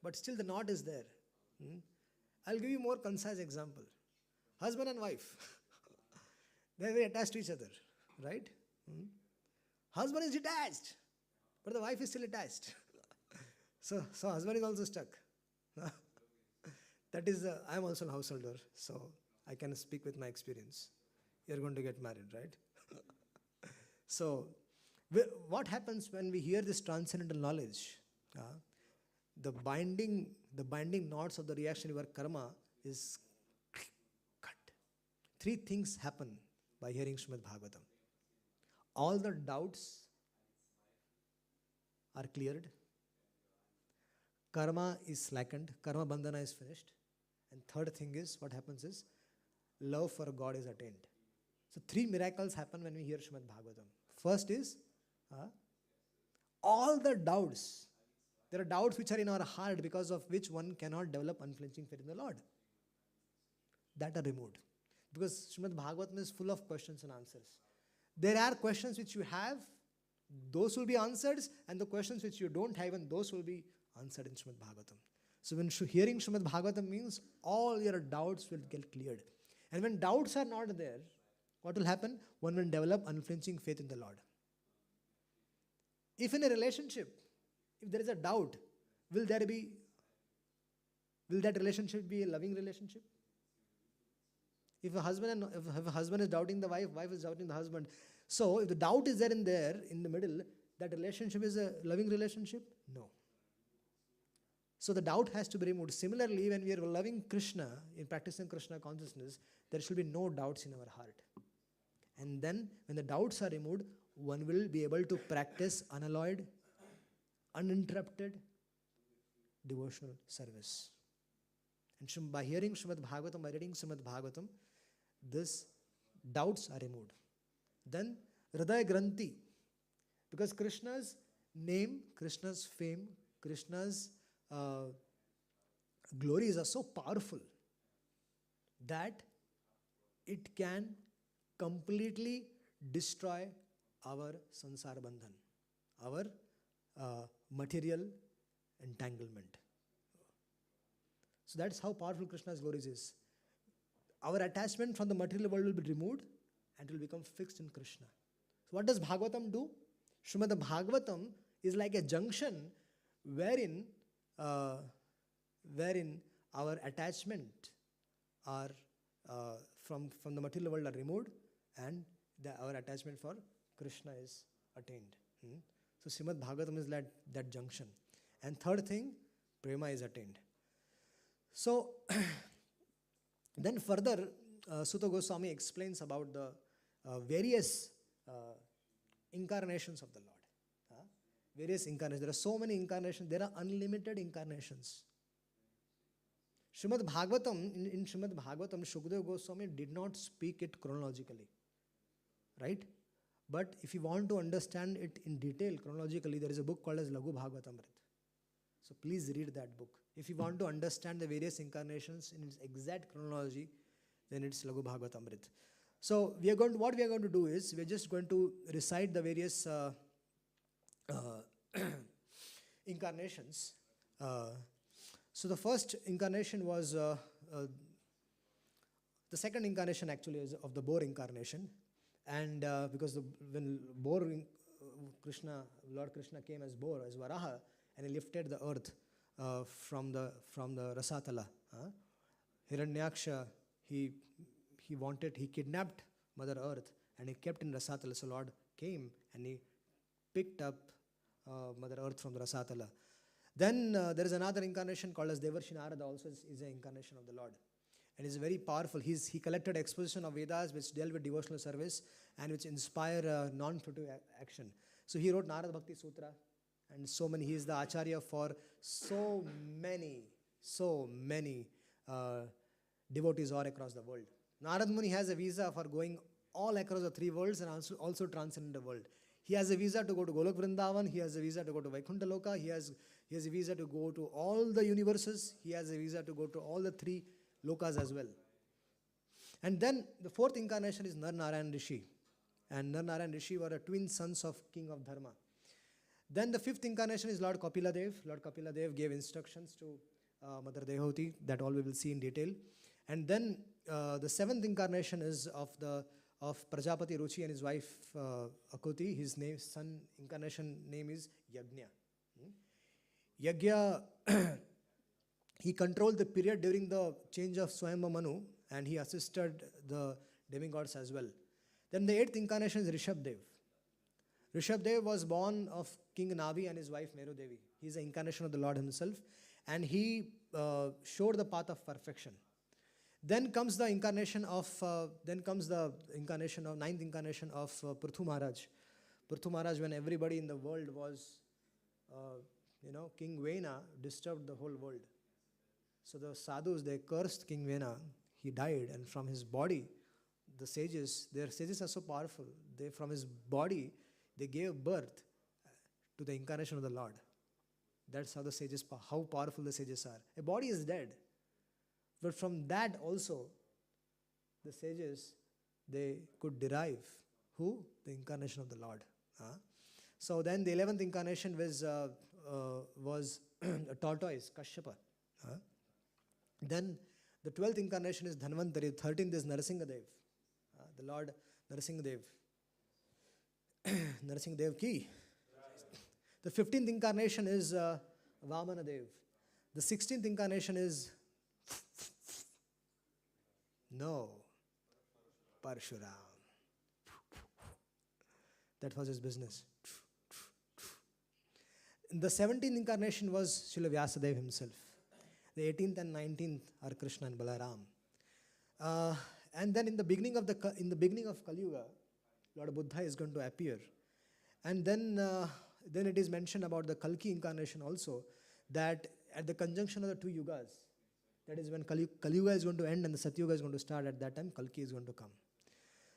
Speaker 1: but still the knot is there. I'll give you a more concise example. Husband and wife, they are very attached to each other, right? Husband is detached, but the wife is still attached. So husband is also stuck. That is, I am also a householder, so I can speak with my experience. You are going to get married, right? So, what happens when we hear this transcendental knowledge? The binding knots of the reactionary work karma is cut. 3 things happen by hearing Srimad Bhagavatam. All the doubts are cleared. Karma is slackened. Karma bandhana is finished. And third thing is, what happens is, love for God is attained. So 3 miracles happen when we hear Srimad Bhagavatam. First is, all the doubts. There are doubts which are in our heart because of which one cannot develop unflinching faith in the Lord. That are removed. Because Srimad Bhagavatam is full of questions and answers. There are questions which you have, those will be answered, and the questions which you don't have, and those will be answered in Srimad Bhagavatam. So when hearing Srimad Bhagavatam means all your doubts will get cleared. And when doubts are not there, what will happen? One will develop unflinching faith in the Lord. If in a relationship, if there is a doubt, will that relationship be a loving relationship? If a husband is doubting the wife, wife is doubting the husband. So if the doubt is there in the middle, that relationship is a loving relationship? No. So the doubt has to be removed. Similarly, when we are loving Krishna, in practicing Krishna consciousness, there should be no doubts in our heart. And then when the doubts are removed, one will be able to practice unalloyed, uninterrupted devotional service. And by hearing Srimad Bhagavatam, by reading Srimad Bhagavatam, these doubts are removed. Then Hridaya Granthi, because Krishna's name, Krishna's fame, Krishna's glories are so powerful that it can completely destroy our sansar bandhan, our material entanglement. So that's how powerful Krishna's glories is. Our attachment from the material world will be removed and it will become fixed in Krishna. So what does Bhagavatam do? Srimad Bhagavatam is like a junction wherein, wherein our attachment are from the material world are removed, and our attachment for Krishna is attained. So Srimad Bhagavatam is like that junction. And third thing, prema is attained. So then further, Sutta Goswami explains about the various incarnations of the Lord. Various incarnations. There are so many incarnations. There are unlimited incarnations. Srimad Bhagavatam, in Srimad Bhagavatam, Shukadeva Goswami did not speak it chronologically. Right? But if you want to understand it in detail, chronologically, there is a book called as Laghu Bhagavatamrit. So please read that book. If you want to understand the various incarnations in its exact chronology, then it's Laghu Bhagavatamrit. So what we are going to do is, we are just going to recite the various incarnations. So the first incarnation was, the second incarnation actually is of the boar incarnation. And because when Lord Krishna came as boar, as Varaha, and he lifted the earth from the Rasatala. Hiranyaksha, he kidnapped Mother Earth and he kept in Rasatala. So Lord came and he picked up Mother Earth from the Rasatala. Then there is another incarnation called as Devarshi Narada, also is an incarnation of the Lord. And is very powerful. He collected exposition of Vedas which dealt with devotional service and which inspire non-fruitive action. So he wrote Narada Bhakti Sutra, and so many. He is the Acharya for so many devotees all across the world. Narad Muni has a visa for going all across the three worlds and also transcend the world. He has a visa to go to Golok Vrindavan. He has a visa to go to Vaikuntha Loka. He has a visa to go to all the universes. He has a visa to go to all the three lokas as well. And then the fourth incarnation is Nar Narayan Rishi. And Nar Narayan Rishi were twin sons of King of Dharma. Then the fifth incarnation is Lord Kapila Dev. Lord Kapila Dev gave instructions to Mother Devahuti. That all we will see in detail. And then the seventh incarnation is of Prajapati Ruchi and his wife Akuti. His son incarnation name is Yajna. Yajna, he controlled the period during the change of Swayambha Manu, and he assisted the demigods as well. Then the eighth incarnation is Rishabdev. Rishabdev was born of King Navi and his wife Meru Devi. He is the incarnation of the Lord himself, and he showed the path of perfection. Then comes the incarnation of ninth incarnation of Prithu Maharaj. Prithu Maharaj, when everybody in the world was, King Vena disturbed the whole world. So the sadhus, they cursed King Vena. He died, and from his body, their sages are so powerful. From his body, they gave birth to the incarnation of the Lord. That's how how powerful the sages are. A body is dead. But from that also, the sages, they could derive who? The incarnation of the Lord. So then the 11th incarnation was a tortoise, Kashyapa. Then the 12th incarnation is Dhanvantari. 13th is Narasimhadev. The Lord Narasimhadev. Narasimhadev ki. The 15th incarnation is Vamanadev. The 16th incarnation is Parshuram. That was his business. The 17th incarnation was Srila Vyasadeva himself. The 18th and 19th are Krishna and Balaram. And then in the beginning of Kali Yuga, Lord Buddha is going to appear. And then it is mentioned about the Kalki incarnation also, that at the conjunction of the two yugas, that is when Kali Yuga is going to end and the Satyuga is going to start, at that time Kalki is going to come.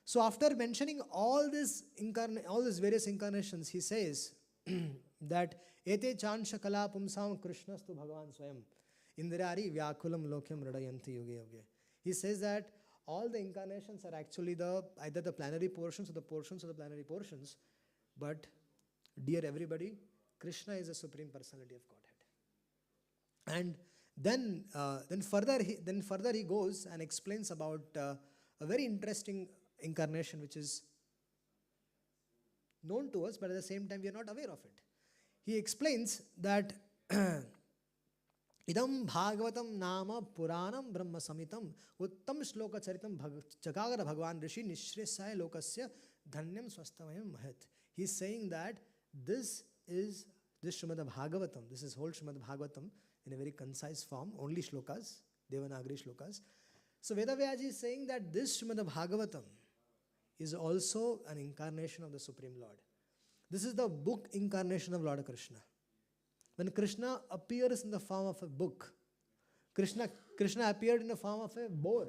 Speaker 1: So after mentioning all these various incarnations, he says that Ete chansha kala pumsam krishnastu bhagavan swayam indrari vyakulam lokyam radayanti yuge yuge. He says that all the incarnations are actually either the plenary portions or the portions of the plenary portions. But dear everybody, Krishna is the Supreme Personality of Godhead. And then further he goes and explains about a very interesting incarnation, which is known to us, but at the same time we are not aware of it. He explains that idam bhagavatam nama puranam brahma samitam uttam shloka charitam chakagara bhagwan rishi nishresaya lokasya dhanyam swastamayam mahat. He is saying that this Srimad Bhagavatam, this is whole Srimad Bhagavatam in a very concise form, only shlokas, Devanagari shlokas. So Vedavyas is saying that this Srimad Bhagavatam is also an incarnation of the Supreme Lord. This is the book incarnation of Lord Krishna. When Krishna appears in the form of a book, Krishna appeared in the form of a boar.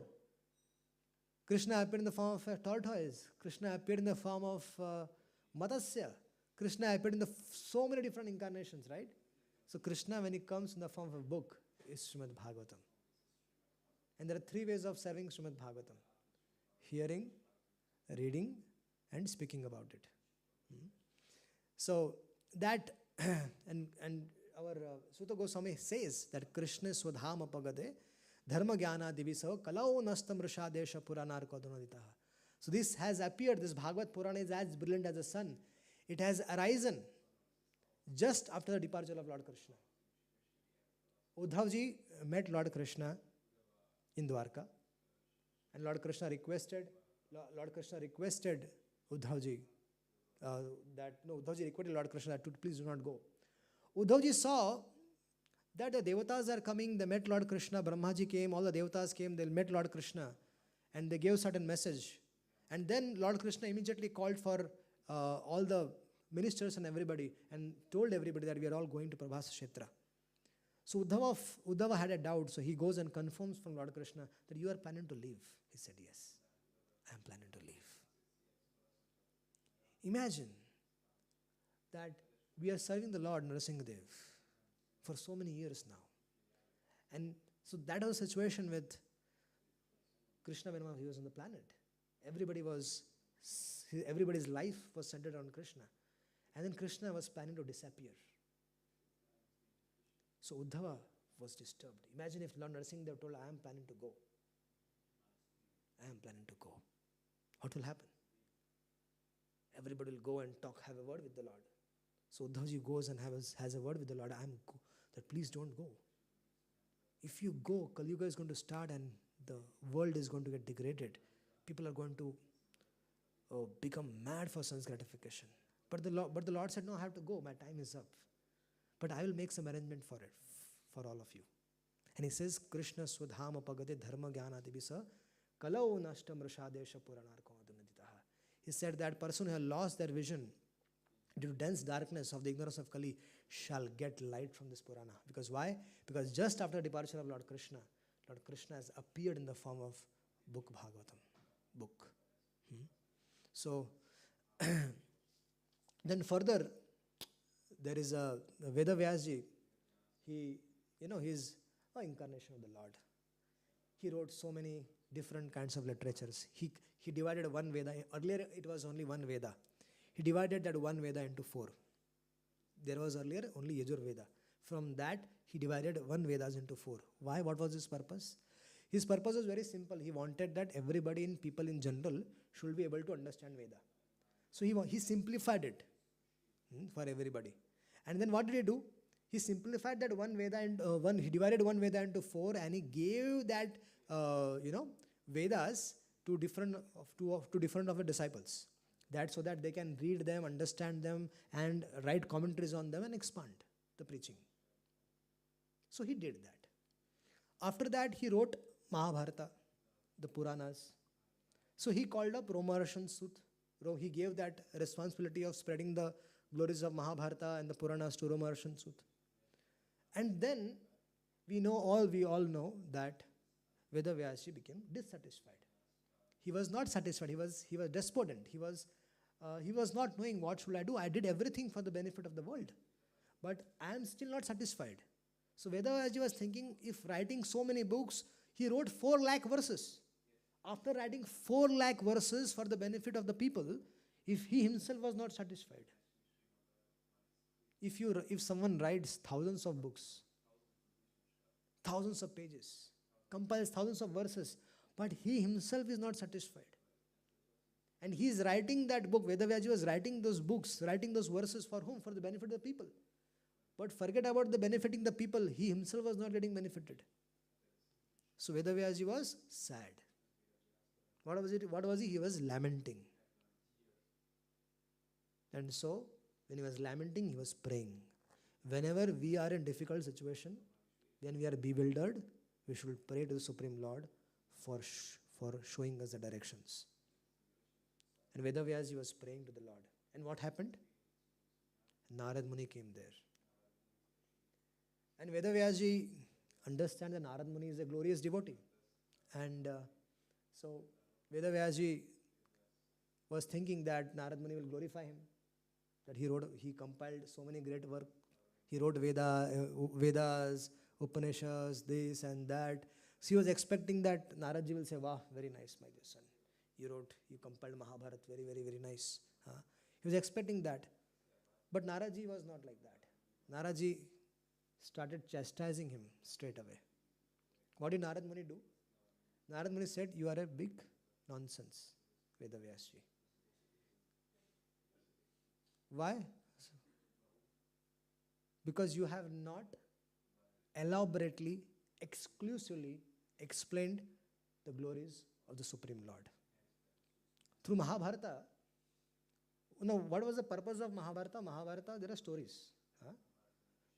Speaker 1: Krishna appeared in the form of a tortoise. Krishna appeared in the form of Matsya. Krishna appeared in so many different incarnations, right? So Krishna, when he comes in the form of a book, is Srimad Bhagavatam. And there are 3 ways of serving Srimad Bhagavatam: hearing, reading, and speaking about it. So that, and our Sutta Goswami says that Krishna Swadhama Pagade Dharma Jnana Diviso Kalau Nastam Rishadesha Puranar Kodunaditaha. So this has appeared, this Bhagavad Purana is as brilliant as the sun. It has arisen just after the departure of Lord Krishna. Uddhavji met Lord Krishna in Dwarka, and Lord Krishna requested Uddhavji Uddhavji requested Lord Krishna to please do not go. Uddhavji saw that the devatas are coming. They met Lord Krishna. Brahmaji came, all the devatas came, they met Lord Krishna and they gave certain message. And then Lord Krishna immediately called for all the ministers and everybody and told everybody that we are all going to Prabhas Kshetra. So Uddhava had a doubt, so he goes and confirms from Lord Krishna that you are planning to leave. He said, yes, I am planning to leave. Imagine that we are serving the Lord Narasimhadev for so many years now. And so that was the situation with Krishna when he was on the planet. Everybody's life was centered on Krishna. And then Krishna was planning to disappear. So Uddhava was disturbed. Imagine if Lord Narasimhadev told, I am planning to go. I am planning to go. What will happen? Everybody will go and have a word with the Lord. So Uddhavji goes and has a word with the Lord. That please don't go. If you go, Kali Yuga is going to start and the world is going to get degraded. People are going to become mad for sense gratification. But the Lord said, no, I have to go. My time is up. But I will make some arrangement for it, for all of you. And he says, Krishna Swadhama Pagade Dharma Jnana Divisa Kalau Nashtam Rishadesha Puranar Komadunaditaha. He said that person who has lost their vision due to dense darkness of the ignorance of Kali shall get light from this Purana. Because why? Because just after the departure of Lord Krishna has appeared in the form of book Bhagavatam. Book. So, then further, there is a Veda Vyasji. He's an incarnation of the Lord. He wrote so many different kinds of literatures. He divided one Veda. Earlier it was only one Veda. He divided that one Veda into 4. There was earlier only Yajur Veda. From that, he divided one Vedas into 4. Why? What was his purpose? His purpose was very simple. He wanted that people in general should be able to understand Veda. So he simplified it for everybody. And then what did he do? He simplified that one Veda and he divided one Veda into 4, and he gave that Vedas to different of the disciples. So that they can read them, understand them, and write commentaries on them and expand the preaching. So he did that. After that, he wrote Mahabharata, the Puranas. So he called up Romaharshan Sut. He gave that responsibility of spreading the glories of Mahabharata and the Puranas to Romaharshan Sut. And then we all know that Veda Vyasji became dissatisfied. He was not satisfied. He was despondent. He was not knowing what should I do. I did everything for the benefit of the world, but I am still not satisfied. So Veda Vyasji was thinking, if writing so many books, he wrote 4 lakh verses. After writing 4 lakh verses for the benefit of the people, if he himself was not satisfied, if someone writes thousands of books, thousands of pages, compiles thousands of verses, but he himself is not satisfied, And he is writing that book. Vedavyas was writing those books, writing those verses for whom? For the benefit of the people. But forget about the benefiting the people. He himself was not getting benefited. So Vedavyas was sad. What was it? What was he? He was lamenting. And so, when he was lamenting, he was praying. Whenever we are in difficult situation, when we are bewildered, we should pray to the Supreme Lord for showing us the directions. And Vedavyas was praying to the Lord. And what happened? Narad Muni came there. And Vedavyas understands that Narad Muni is a glorious devotee. And so Vedavyas was thinking that Narad Muni will glorify him. That he compiled so many great work. He wrote Vedas, Upanishads, this and that. So he was expecting that Naradji will say, wow, very nice, my dear son. You compiled Mahabharata, very, very, very nice. He was expecting that. But Naradji was not like that. Naradji started chastising him straight away. What did Narad Muni do? Narad Muni said, you are a big nonsense, Vedavyasji. Why? Because you have not elaborately, exclusively explained the glories of the Supreme Lord. Through Mahabharata, what was the purpose of Mahabharata? Mahabharata, there are stories.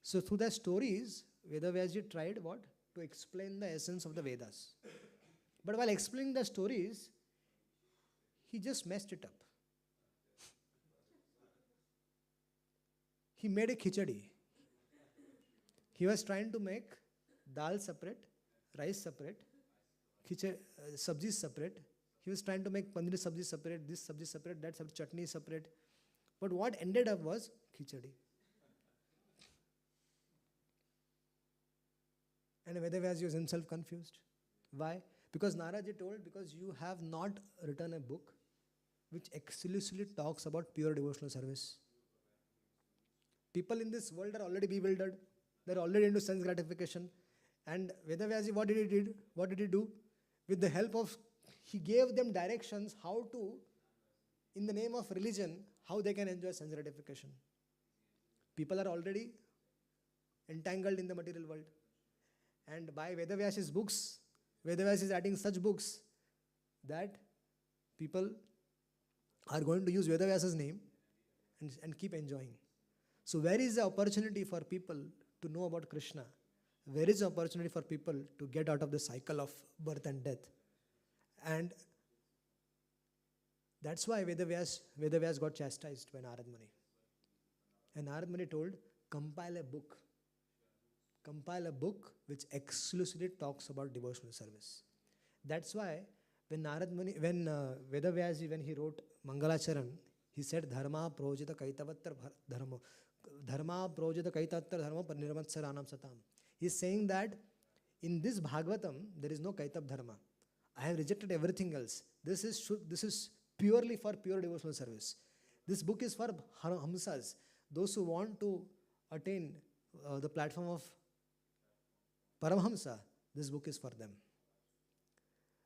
Speaker 1: So through the stories, Vedavyasji tried what? To explain the essence of the Vedas. But while explaining the stories, he just messed it up. He made a khichdi. He was trying to make dal separate, rice separate, sabji separate. He was trying to make paneer sabji separate, this sabji separate, that sabji chutney separate. But what ended up was khichdi. And Vedavyas was himself confused. Why? Because Naradji told, because you have not written a book which exclusively talks about pure devotional service. People in this world are already bewildered. They're already into sense gratification. And Vedavyas, what did he do? With the help of, he gave them directions how to, in the name of religion, how they can enjoy sense gratification. People are already entangled in the material world. And by Vedavyas's books, Vedavyas is adding such books that people are going to use Vedavyas's name and keep enjoying. So where is the opportunity for people to know about Krishna? Where is the opportunity for people to get out of the cycle of birth and death? And that's why Vedavyas got chastised by Narad Muni. And Narad Muni told, compile a book which exclusively talks about devotional service. That's why when Vedavyas, when he wrote Mangalacharan, he said, Dharma projita kaitavatra dharma. Dharma projita kaitavatra dharma parnirmatsaranam satam. He's saying that in this Bhagavatam, there is no kaitab dharma. I have rejected everything else. This is purely for pure devotional service. This book is for Hamsas, those who want to attain the platform of Paramhamsa. This book is for them.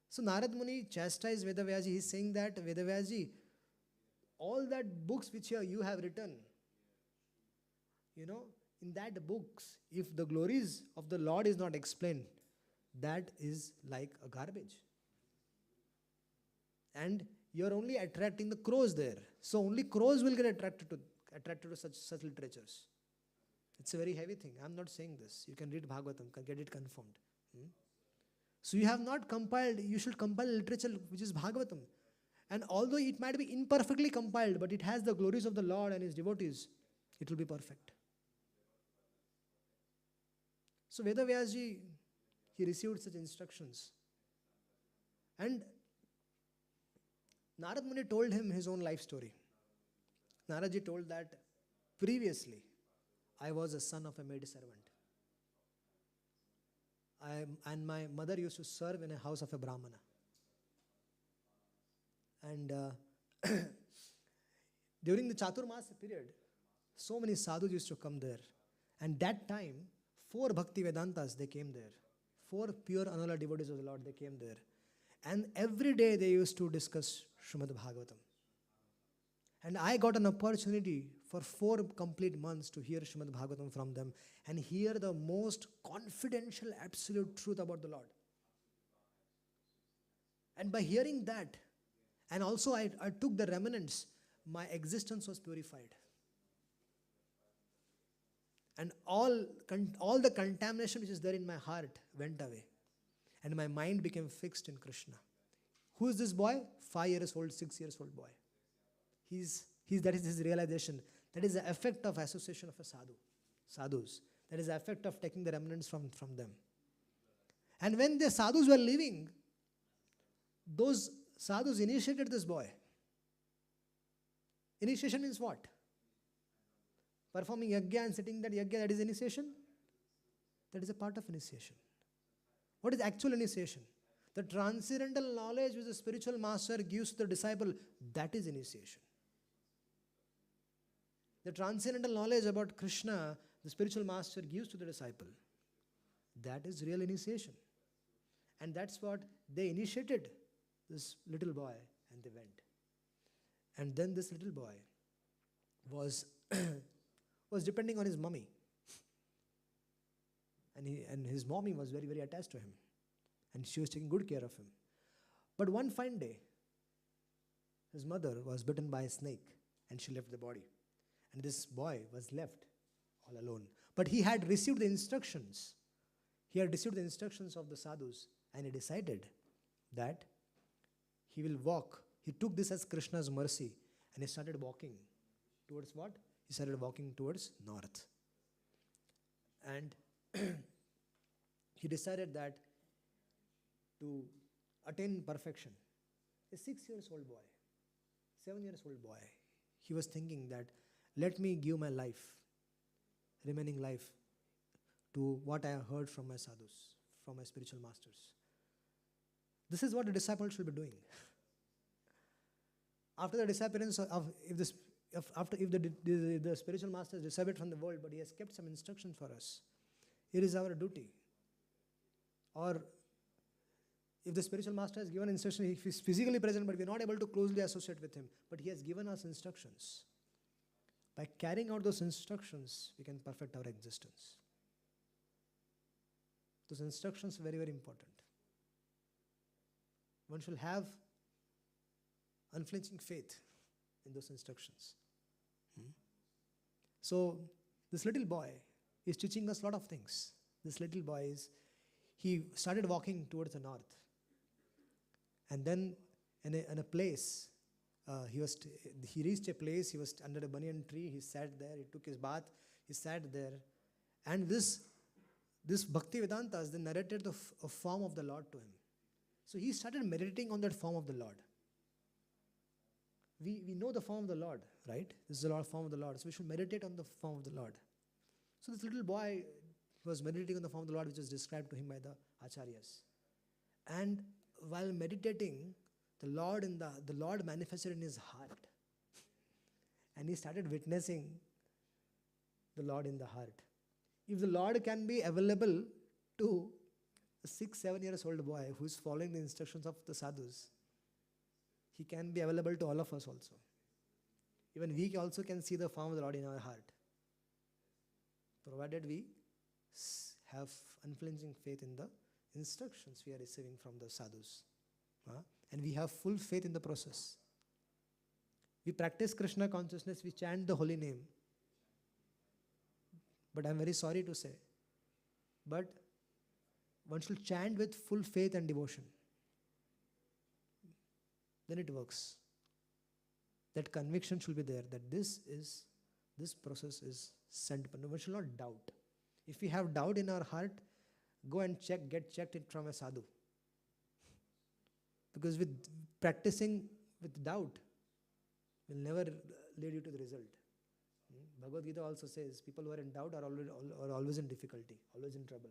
Speaker 1: So Narad Muni chastised Vedavyas. He is saying that, Vedavyas, all that books which you have written, in that books, if the glories of the Lord is not explained, that is like a garbage. And you're only attracting the crows there. So only crows will get attracted to such literatures. It's a very heavy thing. I'm not saying this. You can read Bhagavatam, can get it confirmed. So you have not compiled, you should compile literature which is Bhagavatam. And although it might be imperfectly compiled, but it has the glories of the Lord and His devotees, it will be perfect. So Vedavyasji, he received such instructions. And Narad Muni told him his own life story. Naradji told that previously, I was a son of a maid servant. And my mother used to serve in a house of a Brahmana. And during the Chaturmas period, so many sadhus used to come there. And that time, 4 Bhakti Vedantas, they came there. 4 pure Anala devotees of the Lord, they came there. And every day they used to discuss Srimad Bhagavatam. And I got an opportunity for 4 complete months to hear Srimad Bhagavatam from them and hear the most confidential, absolute truth about the Lord. And by hearing that, and also I took the remnants, my existence was purified. And all the contamination which is there in my heart went away. And my mind became fixed in Krishna. Who is this boy? 5 years old, 6 years old boy. That is his realization. That is the effect of association of a sadhus. That is the effect of taking the remnants from them. And when the sadhus were leaving, those sadhus initiated this boy. Initiation means what? Performing yajna and sitting that yajna, that is initiation? That is a part of initiation. What is actual initiation? The transcendental knowledge which the spiritual master gives to the disciple, that is initiation. The transcendental knowledge about Krishna, the spiritual master gives to the disciple, that is real initiation. And that's what they initiated, this little boy, and they went. And then this little boy was depending on his mummy. And his mommy was very, very attached to him. And she was taking good care of him. But one fine day, his mother was bitten by a snake and she left the body. And this boy was left all alone. But he had received the instructions. He had received the instructions of the sadhus and he decided that he will walk. He took this as Krishna's mercy and he started walking towards what? He started walking towards north. And he decided that to attain perfection, a 6 years old boy, 7 years old boy, he was thinking that let me give my life, remaining life, to what I have heard from my sadhus, from my spiritual masters. This is what a disciple should be doing. After the disappearance of, if the spiritual master has disappeared from the world, but he has kept some instruction for us, it is our duty. Or if the spiritual master has given instruction, if he is physically present, but we are not able to closely associate with him, but he has given us instructions. By carrying out those instructions, we can perfect our existence. Those instructions are very, very important. One should have unflinching faith in those instructions. So, this little boy is teaching us a lot of things. This little boy he started walking towards the north. And then in a place, he reached a place, he was under a banyan tree, he sat there, he took his bath, he sat there. And this Bhakti Vedantas, they narrated a form of the Lord to him. So he started meditating on that form of the Lord. We know the form of the Lord, right? This is the form of the Lord. So we should meditate on the form of the Lord. So this little boy was meditating on the form of the Lord, which was described to him by the Acharyas. And while meditating, the Lord manifested in his heart. And he started witnessing the Lord in the heart. If the Lord can be available to a 6-7 years old boy who is following the instructions of the sadhus, he can be available to all of us also. Even we also can see the form of the Lord in our heart, provided we have unflinching faith in the instructions we are receiving from the sadhus. And we have full faith in the process. We practice Krishna consciousness, we chant the holy name. But I am very sorry to say, but one should chant with full faith and devotion. Then it works. That conviction should be there that this process is sent. One should not doubt. If we have doubt in our heart, go and get checked it from a sadhu. Because with practicing with doubt will never lead you to the result. Bhagavad Gita also says people who are in doubt are always in difficulty, always in trouble.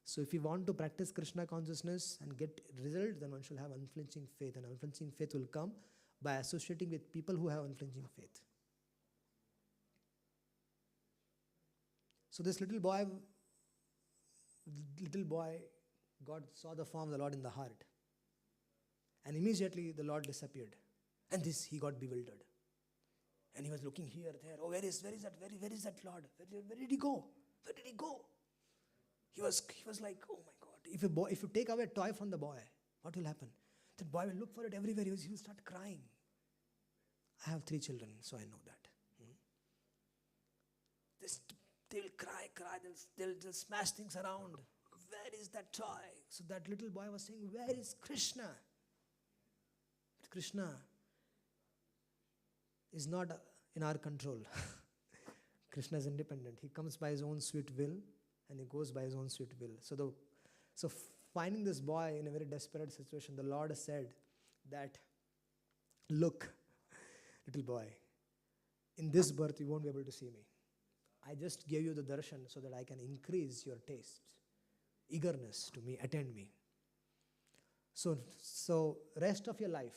Speaker 1: So if you want to practice Krishna consciousness and get results, then one should have unflinching faith. And unflinching faith will come by associating with people who have unflinching faith. So this little boy saw the form of the Lord in the heart. And immediately the Lord disappeared. And he got bewildered. And he was looking here, there. Oh, where is that Lord? Where did he go? Where did he go? He was like, oh my God. If you take away a toy from the boy, what will happen? That boy will look for it everywhere. He will start crying. I have 3 children, so I know that. They will cry. They'll smash things around. Where is that toy? So that little boy was saying, where is Krishna? But Krishna is not in our control. Krishna is independent. He comes by his own sweet will and he goes by his own sweet will. So finding this boy in a very desperate situation, the Lord said that, look, little boy, in this birth you won't be able to see me. I just gave you the darshan so that I can increase your taste, eagerness to me, attend me. So rest of your life,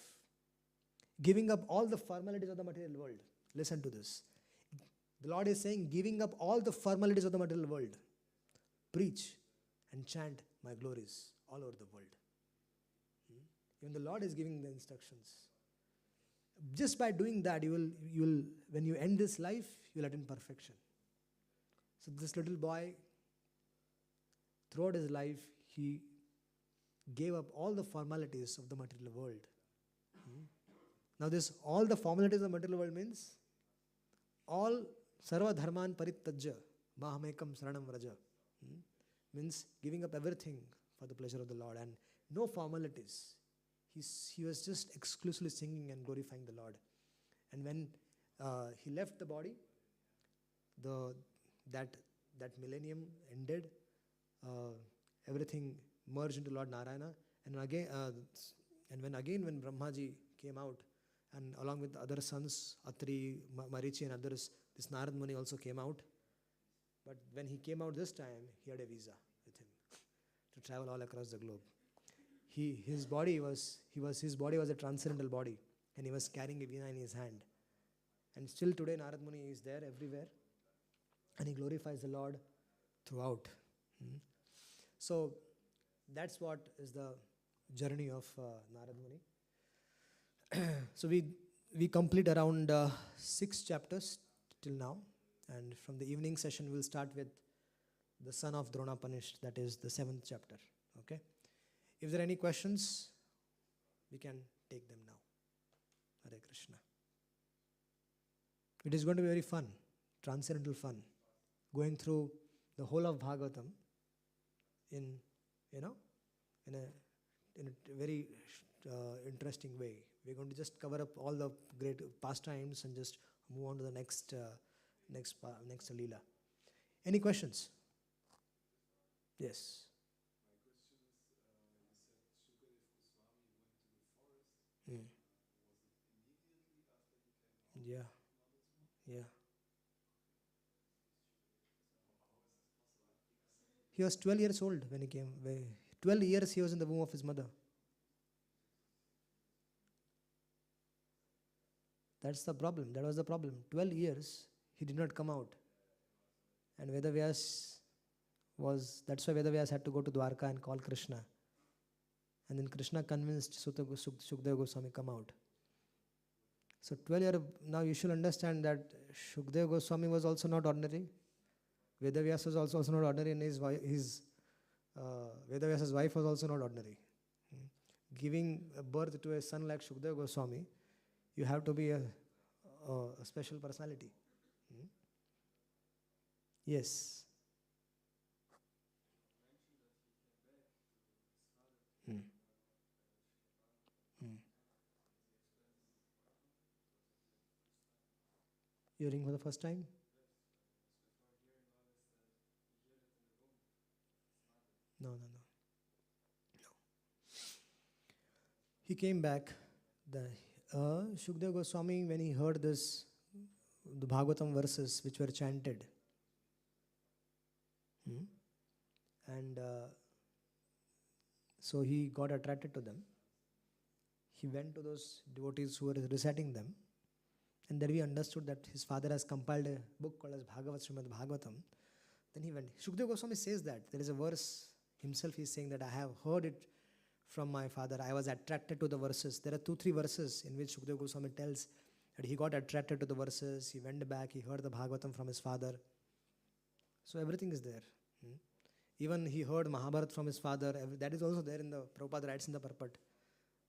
Speaker 1: giving up all the formalities of the material world. Listen to this. The Lord is saying, giving up all the formalities of the material world. Preach and chant my glories all over the world. Even the Lord is giving the instructions. Just by doing that, you will when you end this life, you will attain perfection. So this little boy, throughout his life, he gave up all the formalities of the material world. Now all the formalities of the material world means all sarva dharman parittajya mahamekam saranam vraja. Means giving up everything for the pleasure of the Lord and no formalities. He was just exclusively singing and glorifying the Lord. And when he left the body, that millennium ended, everything merged into Lord Narayana. And when Brahmaji came out, and along with the other sons, Atri, Marichi and others, this Narad Muni also came out. But when he came out this time, he had a visa with him to travel all across the globe. His body was a transcendental body, and he was carrying a veena in his hand. And still today, Narad Muni is there everywhere, and he glorifies the Lord throughout. So that's what is the journey of Narad Muni. So we complete around 6 chapters till now, and from the evening session we'll start with the son of Dronapanish, that is the 7th chapter. Okay. If there are any questions, we can take them now. Hare Krishna. It is going to be very fun, transcendental fun, going through the whole of Bhagavatam in a very interesting way. We're going to just cover up all the great pastimes and just move on to the next Leela. Any questions? Yes. Yeah. He was 12 years old when he came. 12 years he was in the womb of his mother. That's the problem. That was the problem. 12 years he did not come out. And that's why Vedavyas had to go to Dwarka and call Krishna. And then Krishna convinced Shukdeva Goswami come out. So 12 years, now you should understand that Shukdeva Goswami was also not ordinary. Vedavyas was also not ordinary, and Vedavyas' wife was also not ordinary. Giving birth to a son like Shukdeva Goswami, you have to be a special personality. Yes. You're hearing for the first time? No. He came back. Shukdeva Goswami, when he heard the Bhagavatam verses which were chanted, and so he got attracted to them. He went to those devotees who were reciting them, and then we understood that his father has compiled a book called as Srimad Bhagavatam. Then he went. Shukdeva Goswami says that there is a verse himself. He is saying that I have heard it from my father. I was attracted to the verses. There are 2-3 verses in which Shukdeva Goswami tells, And he got attracted to the verses, he went back, he heard the Bhagavatam from his father. So everything is there. Even he heard Mahabharata from his father. That is also there in the, Prabhupada writes in the Purport,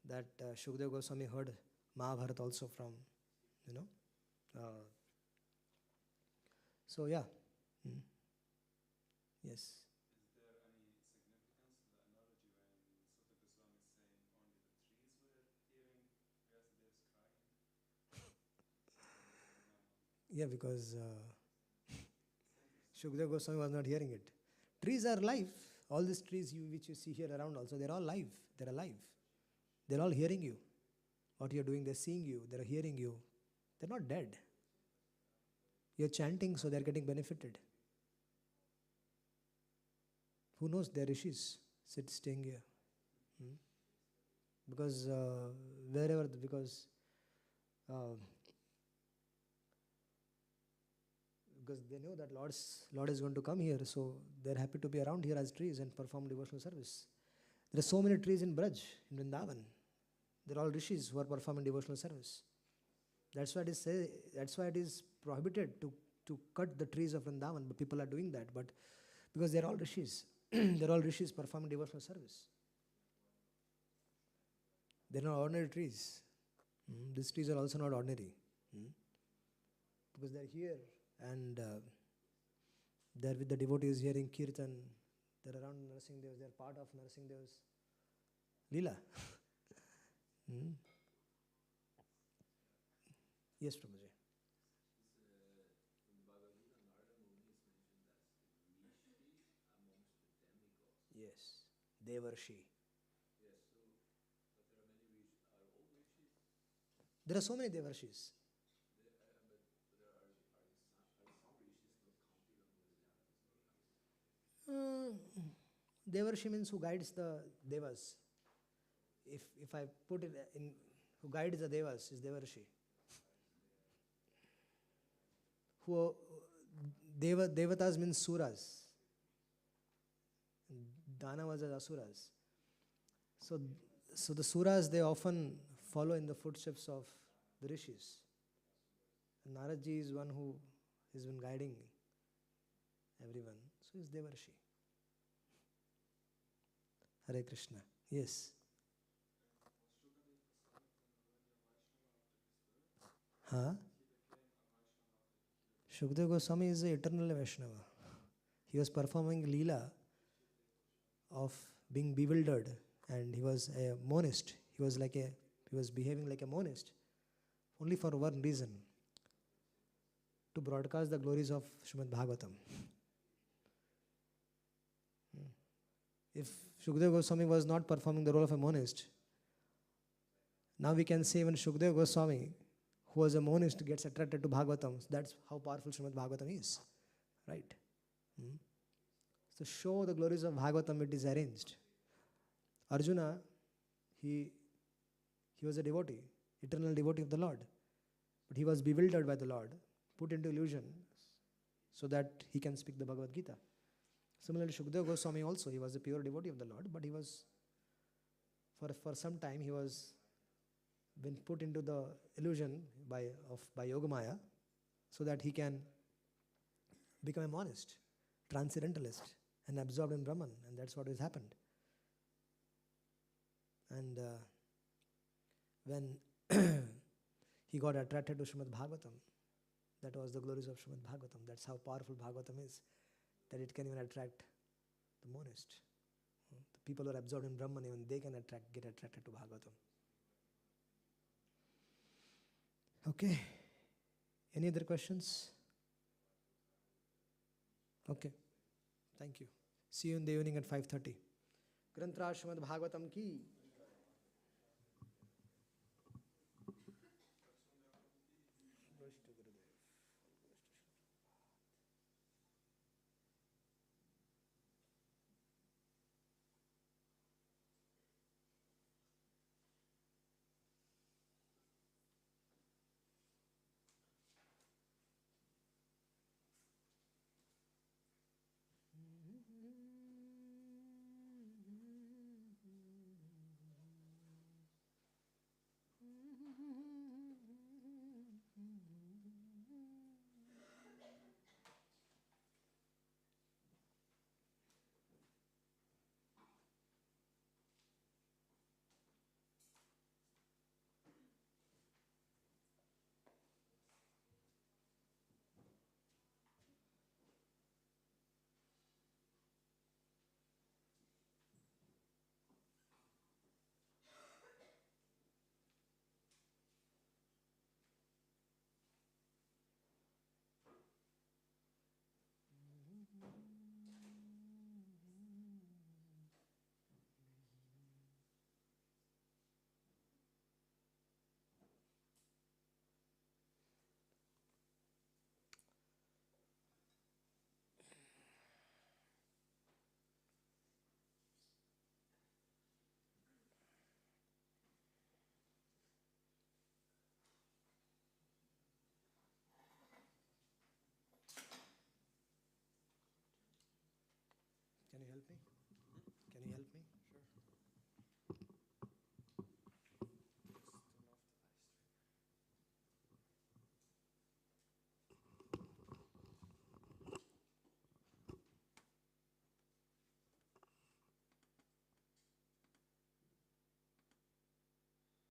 Speaker 1: that Shukdev Goswami heard Mahabharata also from, so yeah. Yes.
Speaker 2: Is there any significance to the analogy when Sutta Goswami is saying only the trees were hearing Vyasadev's crying?
Speaker 1: Yeah, because Shukdev Goswami was not hearing it. Trees are live. All these trees which you see here around also, they're all live. They're alive. They're all hearing you. What you're doing, they're seeing you. They're hearing you. They're not dead. You're chanting, so they're getting benefited. Who knows? They're rishis staying here. Because because they know that Lord is going to come here, so they're happy to be around here as trees and perform devotional service. There are so many trees in Braj, in Vrindavan. They're all rishis who are performing devotional service. That's why it is prohibited to cut the trees of Vrindavan, but people are doing that. But because they're all rishis, they're all rishis performing devotional service. They're not ordinary trees. These trees are also not ordinary. Because they're here and they're with the devotees hearing kirtan. They're around Narasimha, they're part of Narasimha's Leela. Yes, Prabhuji.
Speaker 3: In the Bhagavad Gita, Narada Muni is mentioned as Rishi amongst the demigods.
Speaker 1: Yes, Devarshi.
Speaker 3: Yes, so, but there are many Rishis. Are all Rishis?
Speaker 1: There are so many Devarshis.
Speaker 3: But there are some Rishis not counted among the Devas?
Speaker 1: Devarshi means who guides the Devas. If I put it in, who guides the Devas is Devarshi. Who Devatas means Suras. Danavas are Asuras. So the Suras, they often follow in the footsteps of the Rishis. And Naradji is one who has been guiding everyone. So he's Devarshi. Hare Krishna. Yes. Huh? Shukdev Goswami is the eternal Vaishnava. He was performing Leela of being bewildered, and he was a monist. He was behaving like a monist only for one reason: to broadcast the glories of Srimad Bhagavatam. If Shukdev Goswami was not performing the role of a monist, now we can say when Shukdev Goswami, who was a monist, gets attracted to Bhagavatam, that's how powerful Srimad Bhagavatam is. Right? So show the glories of Bhagavatam, it is arranged. Arjuna, he was a devotee, eternal devotee of the Lord. But he was bewildered by the Lord, put into illusion, so that he can speak the Bhagavad Gita. Similarly, Shukdev Goswami also, he was a pure devotee of the Lord, but he was, for some time, he was been put into the illusion by Yogamaya, so that he can become a monist, transcendentalist, and absorbed in Brahman, and that's what has happened. And when he got attracted to Srimad Bhagavatam, that was the glories of Srimad Bhagavatam. That's how powerful Bhagavatam is, that it can even attract the monist. The people who are absorbed in Brahman, even they can get attracted to Bhagavatam. Okay. Any other questions? Okay. Thank you. See you in the evening at 5:30. Grantra Srimad Bhagavatam ki. help me? Can you help me?
Speaker 2: Sure.